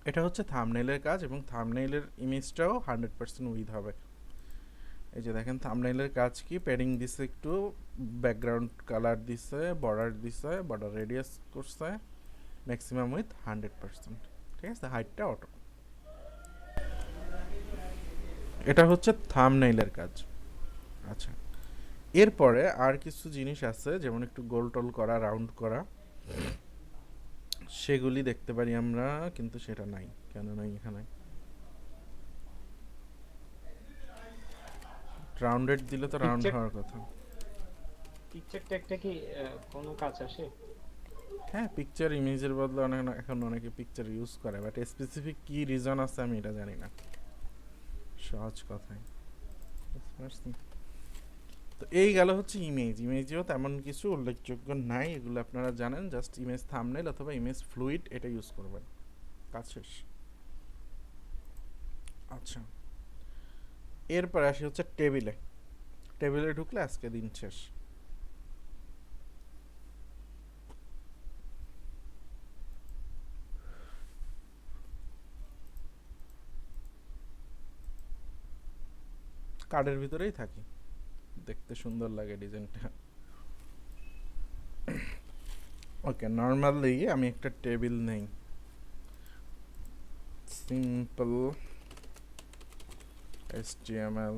এটা হচ্ছে থাম্বনেইলের কাজ। এবং থাম্বনেইলের ইমেজটাও 100% উইথ হবে। এই যে দেখেন থাম্বনেইলের কাজ কি, প্যাডিং দিছে, একটু ব্যাকগ্রাউন্ড কালার দিছে, বর্ডার দিছে, বর্ডার রেডিয়াস করছে, ম্যাক্সিমাম উইথ 100%। ঠিক আছে, হাইটটা অটো। এটা হচ্ছে থাম্বনেইলের কাজ। আচ্ছা, এরপরে আর কিছু জিনিস আছে, যেমন একটু গোল টোল করা, রাউন্ড করা, সেগুলি দেখতে পারি আমরা, কিন্তু সেটা নাই। কেন নাই এখানে? রাউন্ডেড দিলে তো রাউন্ড পিকচার হওয়ার কথা। পিকচার ট্যাগটা কি কোনো কাজ আসে? হ্যাঁ, পিকচার ইমেজের বদলে এখন অনেকে পিকচার ইউজ করে, বাট স্পেসিফিক কি রিজন আছে আমি এটা জানি না, সহজ কথায়। বুঝতে পারছি? তো এই গেল হচ্ছে ইমেজ। ইমেজেও তেমন কিছু উল্লেখযোগ্য নাই, এগুলো আপনারা জানেন। জাস্ট ইমেজ থাম্বনেল অথবা ইমেজ ফ্লুইড এটা ইউজ করবেন, কাজ শেষ। আচ্ছা, এরপর আসি হচ্ছে টেবিলে। টেবিলে ঢুকলে আজকে দিন শেষ। কার্ডের ভিতরেই থাকি, দেখতে সুন্দর লাগে ডিজাইনটা। ওকে, নর্মালি আমি একটা টেবিল নেই, সিম্পল HTML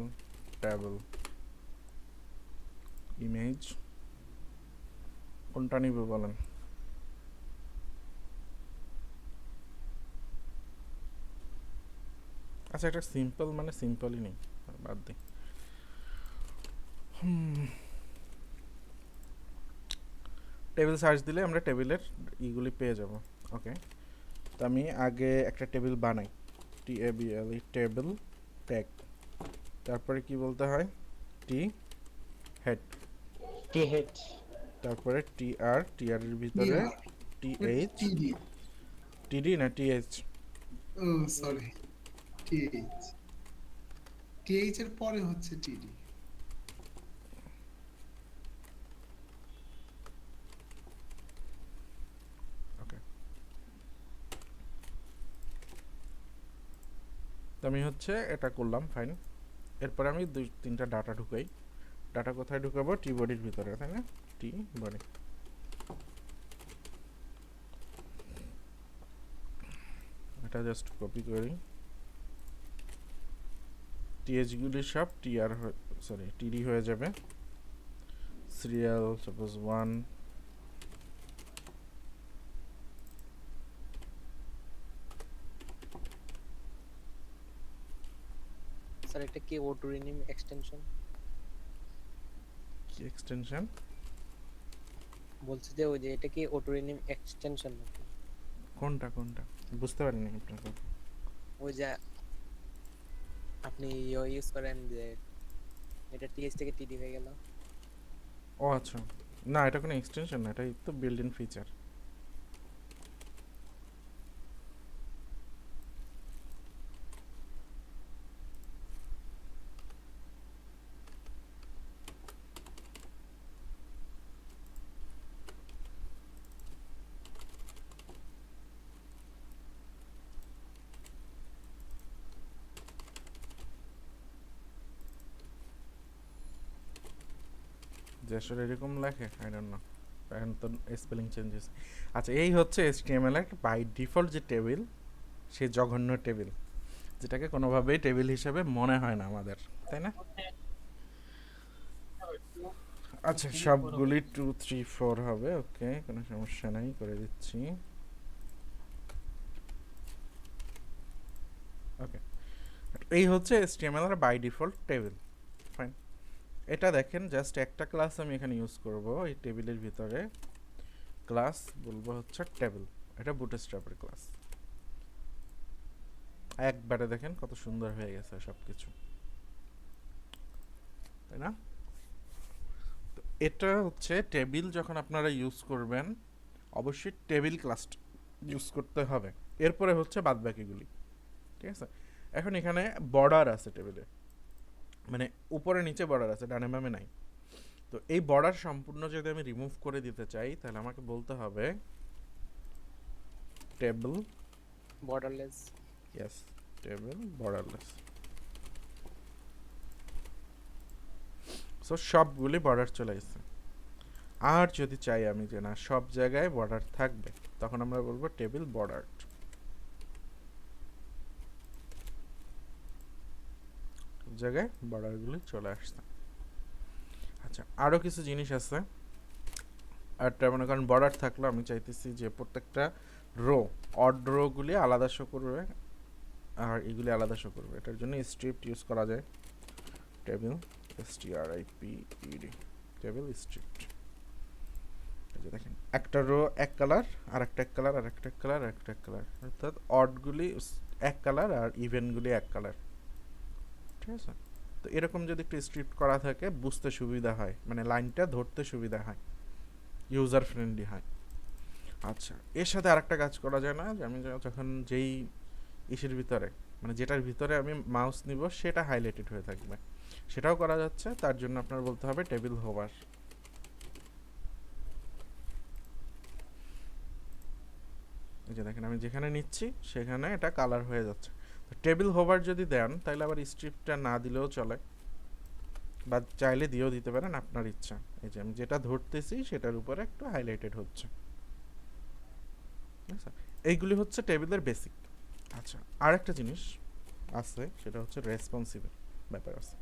টেবিল ইমেজ। কোনটা নিব বলেন? আচ্ছা, একটা সিম্পল মানে সিম্পলই নেই, বাদ দিই। টেবিল সার্চ দিলে আমরা টেবিলের ইগুলি পেয়ে যাব। ওকে, তো আমি আগে একটা টেবিল বানাই, TABLE টেবিল ট্যাগ। তারপরে কি বলতে হয়? টি হেড, টি হেড তারপরে TR এর ভিতরে TH, টিডি। TD না TH? ও সরি, টিএইচ। টিএইচ এর পরে হচ্ছে টিডি। ওকে, তো আমি হচ্ছে এটা করলাম, ফাইন। এরপরে আমি 2-3টা ডাটা ঢুকাই। ডাটা কোথায় ঢুকাবো? টি বডির ভিতরে, তাই না? টি বডি। এটা জাস্ট কপি করি। TH গুলি সব TD হয়ে যাবে। সিরিয়াল সাপোজ 1, স্যার এটা কি অটো রিনেম এক্সটেনশন? কি এক্সটেনশন? বলছি যে ওই যে এটা কি অটো রিনেম এক্সটেনশন নাকি? কোনটা কোনটা বুঝতে পারিনি আপনার কথা। ওই যে আপনি ইউজ করেন যে এটা টিএস থেকে টিডি হয়ে গেল। ও আচ্ছা, না এটা কোনো এক্সটেনশন না, এটাই তো বিল্ট ইন ফিচার। যে আসলে এরকম লেখে, আই ডোন্ট নো, এখন তো স্পেলিং চেঞ্জেস। আচ্ছা, এই হচ্ছে HTML এর বাই ডিফল্ট যে টেবিল, সেই জঘন্য টেবিল, যেটাকে কোনোভাবেই টেবিল হিসেবে মনে হয় না আমাদের, তাই না? আচ্ছা, সবগুলি 2 3 4 হবে। ওকে, কোনো সমস্যা নাই, করে দিচ্ছি। ওকে, এই হচ্ছে HTML এর বাই ডিফল্ট টেবিল, ফাইন। এটা দেখেন, জাস্ট একটা ক্লাস আমি এখানে ইউজ করব এই টেবিলের ভিতরে। ক্লাস বলবো হচ্ছে টেবিল, এটা বুটস্ট্র্যাপের ক্লাস। একবারে দেখেন কত সুন্দর হয়ে গেছে সবকিছু, তাই না? তো এটা হচ্ছে টেবিল, যখন আপনারা ইউজ করবেন অবশ্যই টেবিল ক্লাস ইউজ করতে হবে। এরপরে হচ্ছে বাদবাকিগুলি, ঠিক আছে? এখন এখানে বর্ডার আছে টেবিলে, মানে উপরে নিচে বর্ডার আছে, ডানে বামে নাই। তো এই বর্ডার সম্পূর্ণ যদি আমি রিমুভ করে দিতে চাই, তাহলে আমাকে বলতে হবে table, borderless. Yes, table borderless. So সবগুলি বর্ডার চলে আসছে। আর যদি চাই আমি যে না সব জায়গায় বর্ডার থাকবে, তখন আমরা বলবো টেবিল বর্ডার। জায়গায় বর্ডারগুলি চলে আসছে। আচ্ছা, আরও কিছু জিনিস আছে। একটা মনে করেন বর্ডার থাকলো, আমি চাইতেছি যে প্রত্যেকটা রো, অড রোগুলি আলাদা শো করবে আর এগুলি আলাদা শো করবে। এটার জন্য স্ট্রিপ ইউজ করা যায়, টেবিল STRIPED, টেবিল স্ট্রিপ। এই যে দেখেন, একটা রো এক কালার, আর একটা এক কালার, আর একটা এক কালার, আর একটা এক কালার, অর্থাৎ অডগুলি এক কালার আর ইভেনগুলি এক কালার। ঠিক আছে? তো এরকম যদি একটু স্ট্রিপ করা থাকে বুঝতে সুবিধা হয়, মানে লাইনটা ধরতে সুবিধা হয়, ইউজার ফ্রেন্ডলি হয়। আচ্ছা, এর সাথে আরেকটা কাজ করা যায় না, যে আমি যখন যেই ইসের ভিতরে, মানে যেটার ভিতরে আমি মাউস নিব সেটা হাইলাইটেড হয়ে থাকবে, সেটাও করা যাচ্ছে। তার জন্য আপনার বলতে হবে টেবিল হোভার। এই যে দেখেন, আমি যেখানে নিচ্ছি সেখানে এটা কালার হয়ে যাচ্ছে। তো টেবিল হোভার যদি দেন তাহলে আবার স্ট্রিপটা না দিলেও চলে, বা চাইলে দিয়েও দিতে পারেন, আপনার ইচ্ছা। এই যে আমি যেটা ধরতেছি সেটার উপরে একটু হাইলাইটেড হচ্ছে। আচ্ছা, এইগুলি হচ্ছে টেবিলের বেসিক। আচ্ছা, আর একটা জিনিস আছে, সেটা হচ্ছে রেসপন্সিভের ব্যাপার আছে।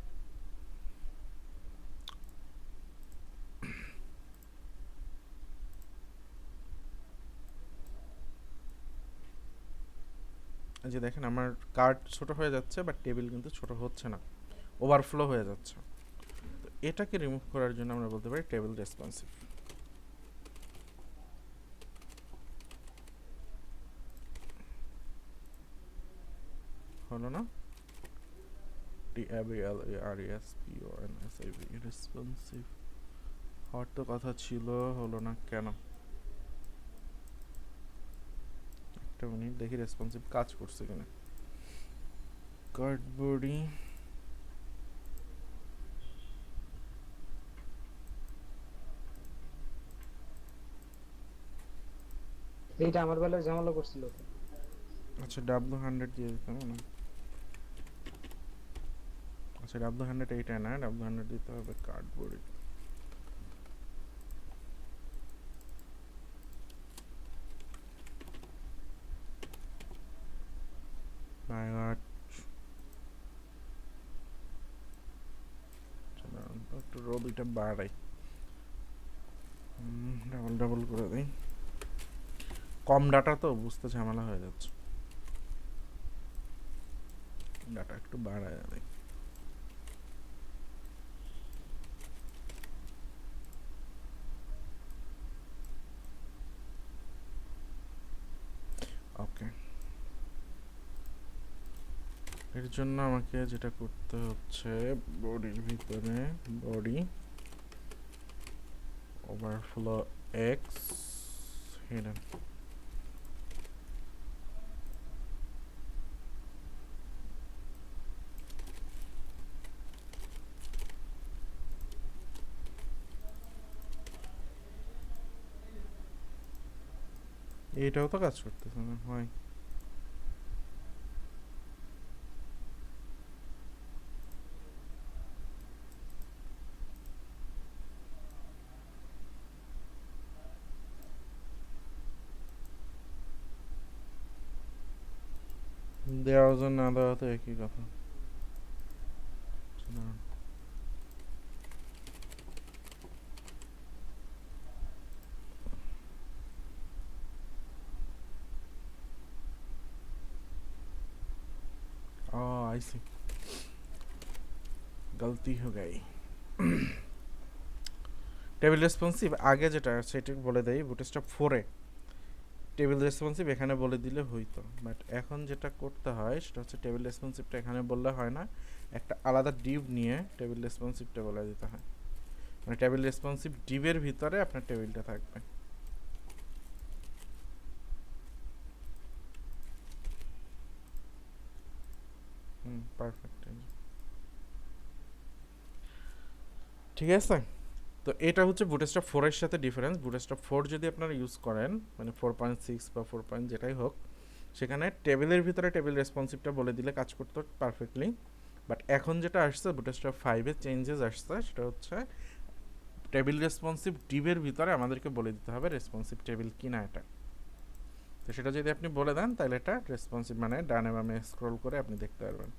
এই যে দেখেন, আমার কার্ড ছোট হয়ে যাচ্ছে বাট টেবিল কিন্তু ছোট হচ্ছে না, ওভারফ্লো হয়ে যাচ্ছে। তো এটাকে রিমুভ করার জন্য আমরা বলতে পারি টেবিল রেসপন্সিভ। হলো না? TABLERESPONSIV, রেসপন্সিভ হওয়ার তো কথা ছিল, হলো না কেন? একটা মিনিট দেখি রেসপন্সিভ কাজ করছে কিনা। কার্ডবোর্ডই এইটা আমার বেলায় ঝামেলা করছিল তো। আচ্ছা, W100 দিয়ে দিতাম না? আচ্ছা, W100 এইটা না, W100 দিতে হবে কার্ডবোর্ডে। একটু রো দুইটা বাড়াই, ডাবল ডাবল করে দিই। কম ডাটা তো বুঝতে ঝামেলা হয়ে যাচ্ছে, ডাটা একটু বাড়ায় দিই। ওকে, এর জন্য আমাকে যেটা করতে হচ্ছে, বডির ভিতরে বডি ওভারফ্লো এক্স হিডেন। এইটাও তো কাজ করতেছে না, হয়। দেওয়া ওজন না দেওয়া তো একই কথা। দাঁড়ান। आई सी, गलती हो गई। টেবিল রেসপন্সিভ আগে যেটা সেটা বলে দেই, বুটস্ট্র্যাপ 4-এ টেবিল রেসপন্সিভ এখানে বলে দিলে হইতো, বাট এখন যেটা করতে হয় সেটা হচ্ছে টেবিল রেসপন্সিভটা এখানে বললে হয় না, একটা আলাদা ডিভ নিয়ে টেবিল রেসপন্সিভটা বলে দিতে হয়। মানে টেবিল রেসপন্সিভ ডিভের ভিতরে আপনার টেবিলটা থাকবে। পারফেক্ট। ঠিক আছে, তো এটা হচ্ছে বুটস্ট্র্যাপ 4-এর সাথে ডিফারেন্স। বুটস্ট্র্যাপ 4 যদি আপনারা ইউজ করেন, মানে 4.6 বা 4 যেটাই হোক, সেখানে টেবিলের ভিতরে টেবিল রেসপন্সিভটা বলে দিলে কাজ করতো পারফেক্টলি। বাট এখন যেটা আসছে বুটস্ট্র্যাপ 5-এ চেঞ্জেস আসছে, সেটা হচ্ছে টেবিল রেসপন্সিভ ডিভের ভিতরে আমাদেরকে বলে দিতে হবে রেসপন্সিভ টেবিল কি না এটা। তো সেটা যদি আপনি বলে দেন তাহলে এটা রেসপন্সিভ, মানে ডানে বামে স্ক্রল করে আপনি দেখতে পারবেন।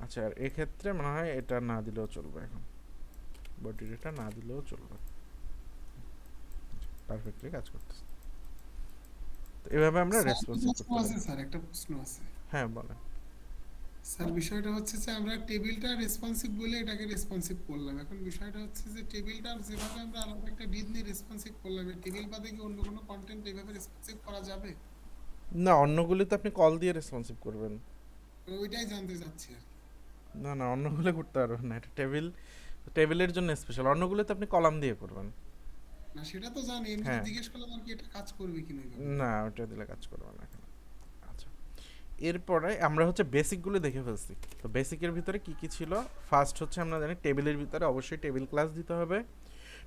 আচ্ছা, আর এক্ষেত্রে মনে হয় এটা না দিলেও চলবে, এখন বডির এটা না দিলেও চলবে, পারফেক্টলি কাজ করতেছে। তো এভাবে আমরা স্যার একটা রেসপন্সিভ প্রশ্ন করতে আছে, পারি। স্যার একটা প্রশ্ন আছে। হ্যাঁ বলেন। স্যার বিষয়টা হচ্ছে যে আমরা টেবিলটা রেসপন্সিভ বলে এটাকে রেসপন্সিভ করলাম, এখন বিষয়টা হচ্ছে যে টেবিলটা যেভাবে আমরা আলাদা একটা ডিড নিয়ে রেসপন্সিভ করলাম, এই টেবিল বাদে কি অন্য কোনো কন্টেন্ট এইভাবে রেসপন্সিভ করা যাবে? না, অন্যগুলি তো আপনি কল দিয়ে রেসপন্সিভ করবেন। তো ওইটাই জানতে চাচ্ছি আর কি। না না, অন্যগুলো করতে পারবেন না, এটা টেবিলের জন্য স্পেশাল। অন্যগুলো তো আপনি কলাম দিয়ে করবেন। না সেটা তো জানি, এমনি হ্যাঁ, জিজ্ঞেস করলাম আর কি এটা কাজ করবে কিনা এইভাবে। না ওটা দিলে কাজ করবে না এখন। আচ্ছা, এরপরে আমরা হচ্ছে বেসিকগুলো দেখে ফেলছি। তো বেসিকের ভিতরে কি কি ছিল, ফার্স্ট হচ্ছে আমরা জানি টেবিলের ভিতরে অবশ্যই টেবিল ক্লাস দিতে হবে।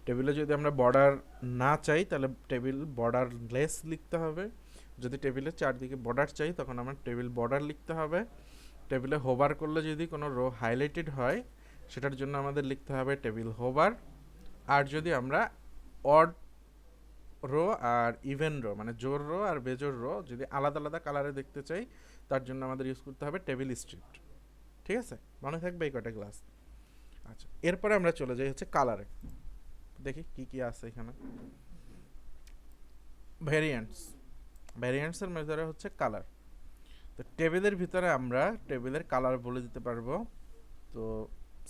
টেবিলে যদি আমরা বর্ডার না চাই তাহলে টেবিল বর্ডার লেস লিখতে হবে। যদি টেবিলের চারদিকে বর্ডার চাই তখন আমার টেবিল বর্ডার লিখতে হবে। টেবিলে হোভার করলে যদি কোনো রো হাইলাইটেড হয় সেটার জন্য আমাদের লিখতে হবে টেবিল হোভার। আর যদি আমরা অড রো আর ইভেন রো মানে জোর রো আর বেজোর রো যদি আলাদা আলাদা কালারে দেখতে চাই তার জন্য আমাদের ইউজ করতে হবে টেবিল স্ট্রিক্ট। ঠিক আছে, মনে থাকবে এই কটা ক্লাস। আচ্ছা, এরপরে আমরা চলে যাই হচ্ছে কালারে। দেখি কি কি আছে এখানে। ভ্যারিয়েন্টসের মেজারে হচ্ছে কালার। তো টেবিলের ভিতরে আমরা টেবিলের কালার বলে দিতে পারবো। তো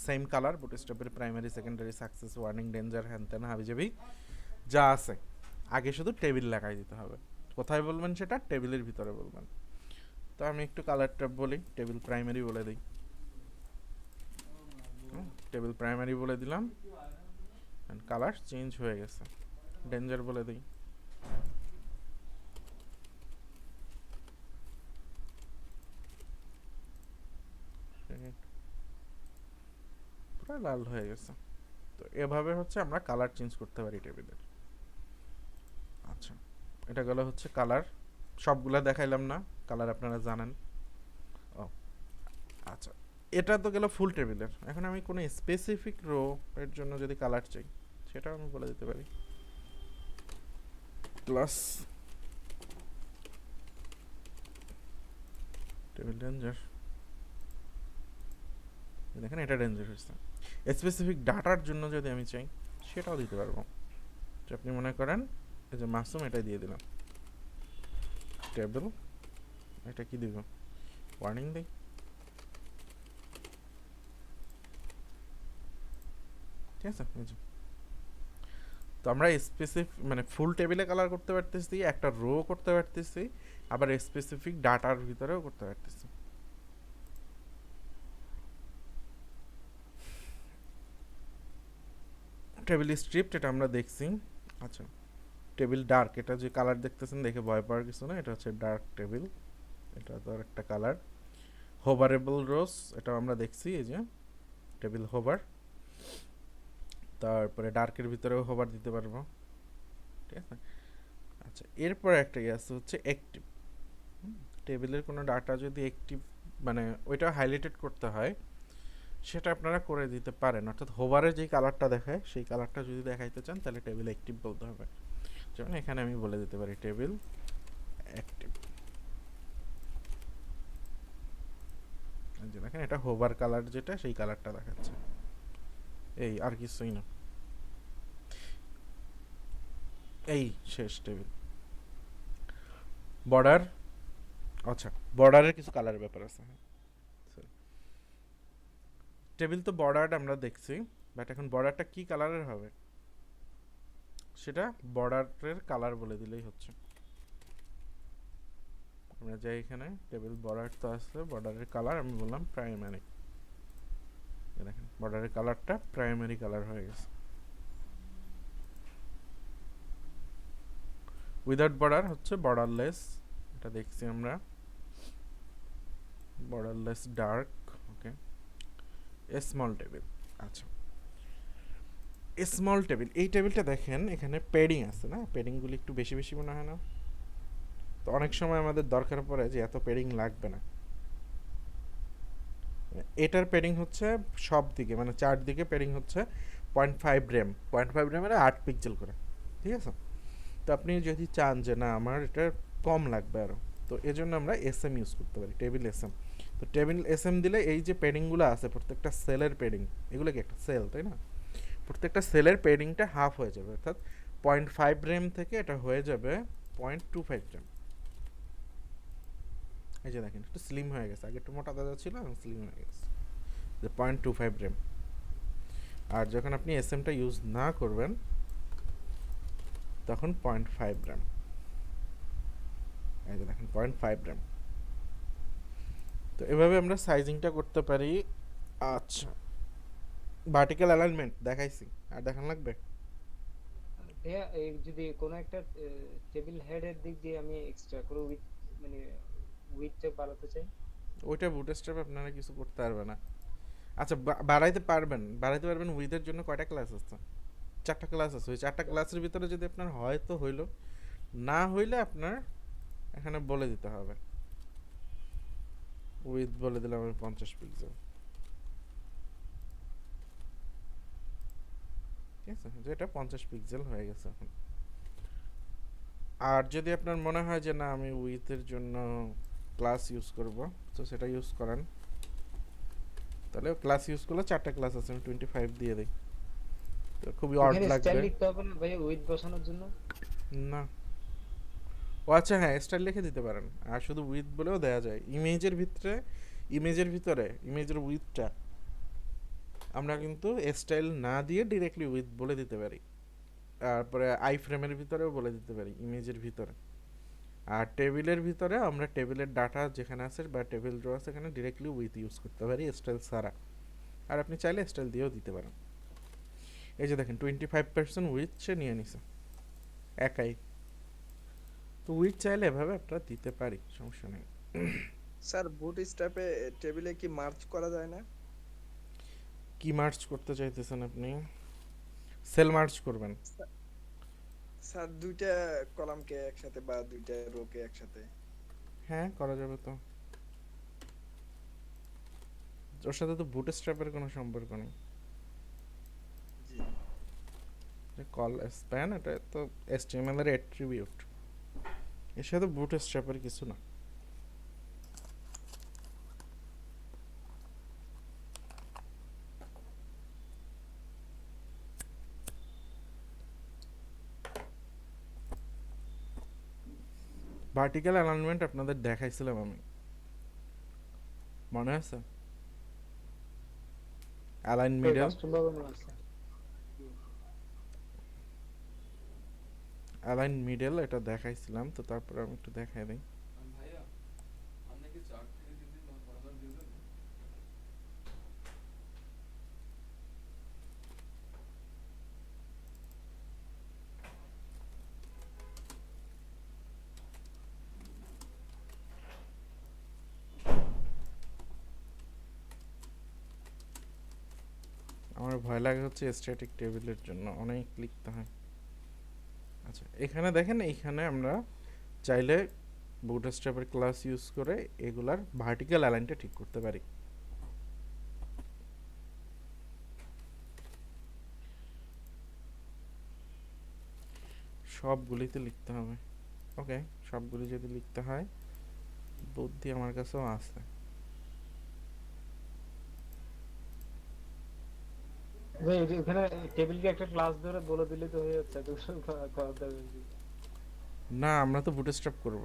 সেম কালার বুটস্ট্র্যাপের primary, secondary, success, warning, danger, হ্যান ত্যান হাবিজাবি যা আছে, আগে শুধু টেবিল লেখাই দিতে হবে। কোথায় বলবেন সেটা টেবিলের ভিতরে বলবেন। তো আমি একটু কালারটা বলি, টেবিল প্রাইমারি বলে দিই। টেবিল প্রাইমারি বলে দিলাম, কালার চেঞ্জ হয়ে গেছে। ডেঞ্জার বলে দিই। পুরো লাল হয়ে গেছে। তো এভাবে হচ্ছে আমরা কালার চেঞ্জ করতে পারি টেবিলের। আচ্ছা, এটা গেল হচ্ছে কালার। সবগুলা দেখাইলাম না, কালার আপনারা জানেন। ও আচ্ছা, এটা তো গেল ফুল টেবিলের। এখন আমি কোনো স্পেসিফিক রো এর জন্য যদি কালার চাই সেটাও আমি বলে দিতে পারি। ক্লাস টেবিল ডেঞ্জার, দেখেন এটা ডেঞ্জার হয়েছে। স্পেসিফিক ডাটার জন্য যদি আমি চাই সেটাও দিতে পারবো। তো আপনি মনে করেন এই যে মাসুম, এটাই দিয়ে দিলাম টেবিল। এটা কি দিব, ওয়ার্নিং দিই। ঠিক আছে, এই যে। তো আমরা স্পেসিফিক মানে ফুল টেবিলে কালার করতে পারতেছি, একটা রো করতে পারতেছি, আবার স্পেসিফিক ডাটার ভিতরেও করতে পারতেছি। টেবিল স্ট্রিপ্ট এটা আমরা দেখছি। আচ্ছা, টেবিল ডার্ক, এটা যে কালার দেখতেছেন দেখে ভয় পাওয়ার কিছু না, এটা হচ্ছে ডার্ক টেবিল, এটা তো একটা কালার। হোভারেবল রোজ এটাও আমরা দেখছি, এই যে টেবিল হোভার। তারপরে ডার্কের ভিতরেও হোভার দিতে পারবো। ঠিক আছে। আচ্ছা, এরপর একটা আছে হচ্ছে অ্যাক্টিভ। টেবিলের কোনো ডাটা যদি অ্যাক্টিভ মানে ওইটা হাইলাইটেড করতে হয় সেটা আপনারা করে দিতে পারেন। অর্থাৎ হোভারে যেই কালারটা দেখায় সেই কালারটা যদি দেখাইতে চান তাহলে টেবিল অ্যাক্টিভ বলতে হবে। যেমন এখানে আমি বলে দিতে পারি টেবিল অ্যাক্টিভ। দেখেন এটা হোভার কালার যেটা সেই কালারটা দেখাচ্ছে। এই আর কিছুই না, এই শেষ টেবিল। বর্ডার, আচ্ছা বর্ডারের কিছু কালারের ব্যাপার আছে। টেবিল তো বর্ডারটা আমরা দেখছি, বাট এখন বর্ডারটা কি কালারের হবে সেটা বর্ডারের কালার বলে দিলেই হচ্ছে। আমরা যাই এখানে টেবিল বর্ডার তো আছে, বর্ডারের কালার আমি বললাম প্রাইমারি। দেখেন বর্ডারের কালারটা প্রাইমারি কালার হয়ে গেছে। উইদাউট বর্ডার হচ্ছে বর্ডারলেস, এটা দেখছি আমরা বর্ডারলেস ডার্ক। ওকে, স্মল টেবিল। আচ্ছা, স্মল টেবিল, এই টেবিলটা দেখেন এখানে প্যাডিং আছে না, প্যাডিংগুলি একটু বেশি বেশি মনে হয় না? তো অনেক সময় আমাদের দরকার পড়ে যে এত প্যাডিং লাগবে না। এটার প্যাডিং হচ্ছে সব দিকে মানে চারদিকে প্যাডিং হচ্ছে 0.5 রেম, 0.5 রেমের 8 পিক্সেল করে। ঠিক আছে। তো আপনি যদি চান যে না আমার এটা কম লাগবে আরও, তো এজন্য আমরা এসএম ইউজ করতে পারি, টেবিল এসএম। তো টেবিল এসএম দিলে এই যে প্যাডিংগুলো আছে প্রত্যেকটা সেলের প্যাডিং, এগুলো কি একটা সেল তাই না, প্রত্যেকটা সেলের প্যাডিংটা হাফ হয়ে যাবে, অর্থাৎ 0.5 র্যাম থেকে এটা হয়ে যাবে 0.25 র্যাম। এই যে দেখেন একটু স্লিম হয়ে গেছে, আগে একটু মোটা দাদা ছিল এখন স্লিম হয়ে গেছে, যে 0.25 র্যাম। আর যখন আপনি এসএমটা ইউজ না করবেন তখন 0.5 র্যাম। এই যে দেখেন 0.5 র্যাম। তো এভাবে আমরা সাইজিংটা করতে পারি। আচ্ছা, ভার্টিক্যাল অ্যালাইনমেন্ট দেখাইছি, আর দেখান লাগবে? ভাইয়া এই যদি কোনো একটা টেবিল হেডের দিক দিয়ে আমি এক্সট্রা করে উইথ মানে উইথটা বাড়াতে চাই, ওইটা বুটস্ট্র্যাপ আপনারা কিছু করতে পারবে না। আচ্ছা, বাড়াইতে পারবেন উইথের জন্য কয়টা ক্লাস আছে? 4টা ক্লাস আছে। ওই 4টা ক্লাসের ভিতরে যদি আপনার হয় তো হইলো, না হইলে আপনার এখানে বলে দিতে হবে। উইথ বলে দিলাম আমি 50 পিক্সেল, ঠিক আছে, যেটা 50 পিক্সেল হয়ে গেছে এখন। আর যদি আপনার মনে হয় যে না আমি উইথের জন্য ক্লাস ইউজ করব, তো সেটা ইউজ করেন। তাহলে ক্লাস ইউজ করলে 4টা ক্লাস আছে, আমি 25 দিয়ে দিই, তো খুবই অড এখানে স্টাইল লাগবে। লিখতে হবে না ভাইয়া উইথ বসানোর জন্য? না, ও আচ্ছা হ্যাঁ, স্টাইল লিখে দিতে পারেন, আর শুধু উইথ বলেও দেওয়া যায়। ইমেজের উইথটা আমরা কিন্তু স্টাইল না দিয়ে ডিরেক্টলি উইথ বলে দিতে পারি। তারপরে আই ফ্রেমের ভিতরেও বলে দিতে পারি ইমেজের ভিতরে। আর টেবিলের ভিতরে আমরা টেবিলের ডাটা যেখানে আছে বা টেবিল ড্র আছে সেখানে ডিরেক্টলি উইথ ইউজ করতে পারি স্টাইল ছাড়া। আর আপনি চাইলে স্টাইল দিয়েও দিতে পারেন। এই যে দেখেন 25% উইথ সে নিয়ে নিছে একাই। তো উইথ চাইলে এভাবে আপনারা দিতে পারি, সমস্যা নেই। স্যার বুট স্ট্র্যাপে টেবিলে কি মার্চ করা যায় না? কি মার্চ করতে চাইতেছেন আপনি? সেল মার্চ করবেন? স্যার দুইটা কলামকে একসাথে বা দুইটা রোকে একসাথে। হ্যাঁ, করা যাবে তো। ওর সাথে তো বুটস্ট্র্যাপের কোনো সম্পর্ক নেই। জি কল স্প্যান এটা তো HTML এর অ্যাট্রিবিউট, এর সাথে বুটস্ট্র্যাপের কিছু না। ভার্টিক্যাল অ্যালাইনমেন্ট আপনাদের দেখাইছিলাম আমি, মনে আছে? অ্যালাইন মিডল, বাস্তবভাবে মনে আছে। অ্যালাইন মিডল এটা দেখাইছিলাম, তো তারপরে আমি একটু দেখাই দিই। আমার ভয় লাগে হচ্ছে স্ট্যাটিক টেবিলের জন্য, অনেক লিখতে হয়। আচ্ছা, এখানে দেখেন, এইখানে আমরা চাইলে বুটস্ট্র্যাপের ক্লাস ইউজ করে এগুলার ভার্টিক্যাল অ্যালাইনটা ঠিক করতে পারি। সবগুলিতে লিখতে হবে। ওকে, সবগুলি যদি লিখতে হয়, বুদ্ধি আমার কাছেও আছে। ভাই এখানে টেবিলকে একটা ক্লাস ধরে বলে দিলে তো হয়ে যাচ্ছে, তো কথা বলছি। না, আমরা তো বুটস্ট্র্যাপ করব,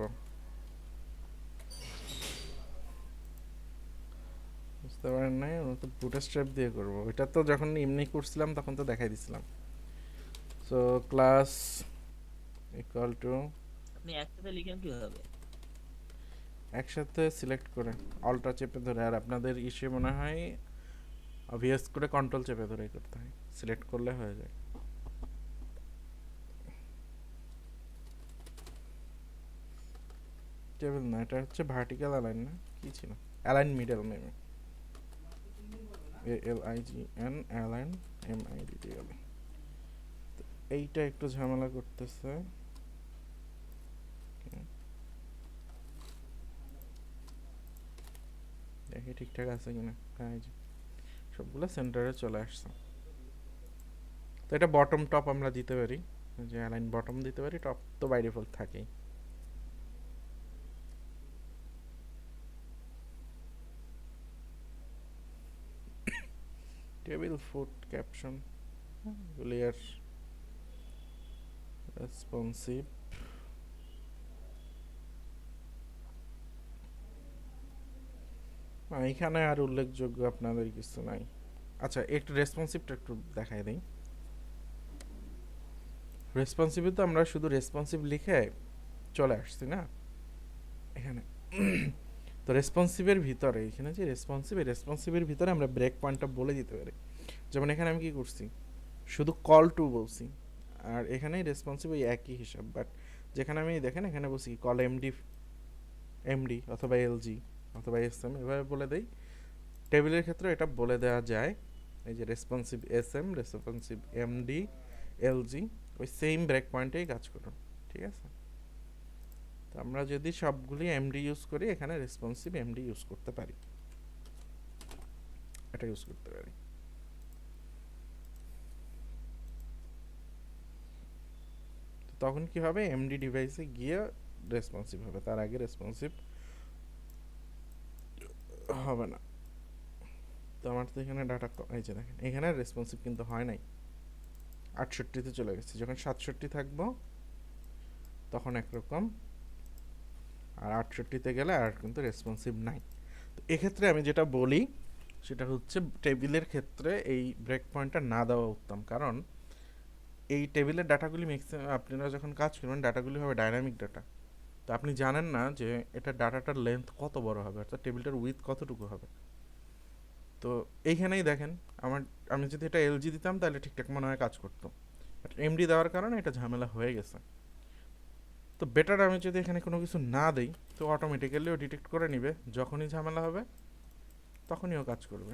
বুঝতে পারেন নাই? আমরা তো বুটস্ট্র্যাপ দিয়ে করব। এটা তো যখন এমনি করছিলাম তখন তো দেখাই দিছিলাম। সো ক্লাস ইকুয়াল টু, আপনি একসাথে লিখেন কিভাবে? একসাথে সিলেক্ট করে অল্টা চেপে ধরে, আর আপনাদের ইসে মনে হয় ভিএস করে কন্ট্রোল চেপে ধরেই করতে হয়, সিলেক্ট করলে হয়ে যায়। টেবিল না, এটা হচ্ছে ভার্টিক্যাল অ্যালাইন, না কি ছিল, align middle maybe, ALIGN align MIDDL। এইটা একটু ঝামেলা করতেছে। দেখি ঠিকঠাক আছে কিনা। হ্যাঁ, এই যে সবগুলো সেন্টারে চলে আসছে। তো এটা বটম টপ আমরা দিতে পারি, যে অ্যালাইন বটম দিতে পারি, টপ তো বাই ডিফল্ট থাকেই। টেবিল ফুট ক্যাপশন এগুলি আর রেসপন্সিভ এখানে আর উল্লেখযোগ্য আপনাদের কিছু নাই। আচ্ছা একটু রেসপন্সিভটা একটু দেখাই দিই। রেসপন্সিভে তো আমরা শুধু রেসপন্সিভ লিখে চলে আসছি না এখানে। তো রেসপন্সিভের ভিতরে এখানে যে রেসপন্সিভের ভিতরে আমরা ব্রেক পয়েন্টটা বলে দিতে পারি। যেমন এখানে আমি কি করছি, শুধু কল টু বলছি, আর এখানে রেসপন্সিভ ওই একই হিসাব, বাট যেখানে আমি দেখেন এখানে বলছি কি কল এমডি অথবা এলজি অথবা এসএম এভাবে বলে দেই। টেবিলের ক্ষেত্রে এটা বলে দেওয়া যায়, এই যে responsive SM, responsive MD, LG, ওই সেম ব্রেক পয়েন্টেই কাজ করুন, ঠিক আছে। তো আমরা যদি সবগুলি এমডি ইউজ করি, এখানে রেসপন্সিভ এমডি ইউজ করতে পারি, এটা ইউজ করতে পারি। তো তখন কি হবে, এমডি ডিভাইসে গিয়ে রেসপন্সিভ হবে, তার আগে রেসপন্সিভ হবে না। তো আমার তো এখানে ডাটা এই যে দেখেন এখানে রেসপন্সিভ কিন্তু হয় নাই, 68-তে চলে গেছে। যখন 67 থাকবো তখন একরকম, আর 68-তে গেলে আর কিন্তু রেসপন্সিভ নাই। তো এক্ষেত্রে আমি যেটা বলি সেটা হচ্ছে টেবিলের ক্ষেত্রে এই ব্রেক পয়েন্টটা না দেওয়া উত্তম, কারণ এই টেবিলের ডাটাগুলি ম্যাক্সিমাম আপনারা যখন কাজ করবেন ডাটাগুলি হবে ডাইনামিক ডাটা। তো আপনি জানেন না যে এটা ডাটাটার লেন্থ কত বড় হবে, অর্থাৎ টেবিলটার উইথ কতটুকু হবে। তো এইখানেই দেখেন আমি যদি এটা এলজি দিতাম তাহলে ঠিকঠাক মনে হয় কাজ করতো, বাট এমডি দেওয়ার কারণে এটা ঝামেলা হয়ে গেছে। তো বেটার আমি যদি এখানে কোনো কিছু না দিই তো অটোমেটিক্যালিও ডিটেক্ট করে নিবে, যখনই ঝামেলা হবে তখনই ও কাজ করবে।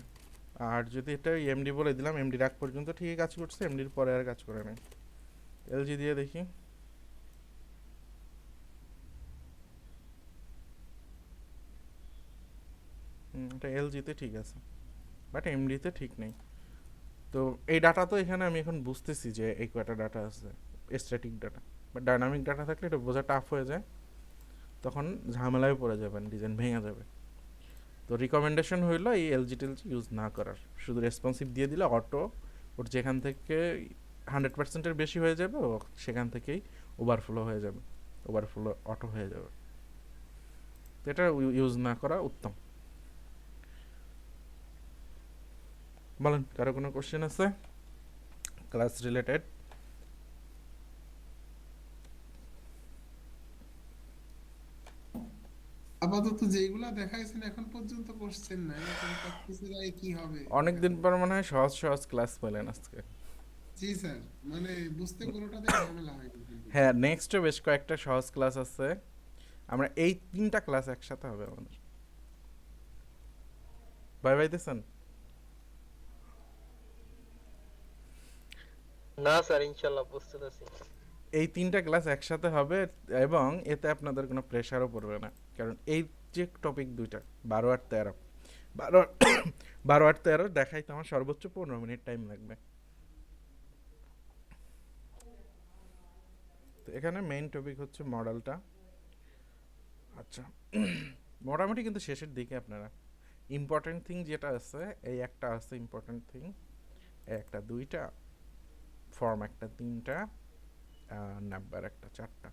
আর যদি এটা এমডি বলে দিলাম, এমডি রাখ পর্যন্ত ঠিকই কাজ করছে, এমডির পরে আর কাজ করে নাই। এলজি দিয়ে দেখি, এটা এলজিতে ঠিক আছে, বাট এমডিতে ঠিক নেই। তো এই ডাটা তো এখানে আমি এখন বুঝতেছি যে এই কয়টা ডাটা আছে static data, but dynamic data থাকলে এটা বোঝা টাফ হয়ে যায়, তখন ঝামেলায় পড়ে যাবেন, ডিজাইন ভেঙে যাবে। তো রিকমেন্ডেশন হইলো এই এলজি টেলজি ইউজ না করার, শুধু রেসপন্সিভ দিয়ে দিলে অটো ওর যেখান থেকে 100%-এর বেশি হয়ে যাবে ও সেখান থেকেই ওভারফ্লো হয়ে যাবে, ওভারফ্লো অটো হয়ে যাবে। তো এটা ইউজ না করা উত্তম। বলেন কারো কোনো কোশ্চেন আছে ক্লাস রিলেটেড? আপাতত যেগুলা দেখাইছেন এখন পর্যন্ত কোশ্চেন নাই, এখন প্র্যাকটিসে যায় কি হবে। অনেকদিন পর মনে হয় সহজ সহজ ক্লাস পেলেন আজকে। জি স্যার, মানে বুঝতে কোনোটাতে ঝামেলা হয় কিন্তু। হ্যাঁ, নেক্সটও বেশ কয়েকটা সহজ ক্লাস আছে, আমরা এই 3টা ক্লাস একসাথে হবে আমাদের। বাই বাই দিছেন? না স্যার ইনশাআল্লাহ প্রস্তুত আছি। এই 3টা ক্লাস একসাথে হবে এবং এতে আপনাদের কোনো প্রেশারও পড়বে না, কারণ এই যে টপিক দুইটা 12 আর 13, 12 আর 13 দেখাইতে আমার সর্বোচ্চ 15 মিনিট টাইম লাগবে। তো এখানে মেইন টপিক হচ্ছে মডেলটা। আচ্ছা, মোটামুটি কিন্তু শেষের দিকে আপনারা ইম্পর্টেন্ট থিং যেটা আছে, এই একটা আছে ইম্পর্টেন্ট থিং, একটা দুইটা, ফর্ম একটা তিনটা, নাম্বার একটা চারটা,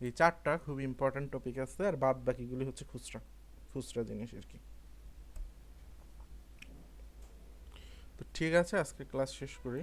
এই চারটা খুব ইম্পর্টেন্ট টপিক আছে, আর বাদ বাকিগুলি হচ্ছে খুচরা খুচরা জিনিস আর কি। তো ঠিক আছে, আজকে ক্লাস শেষ করি।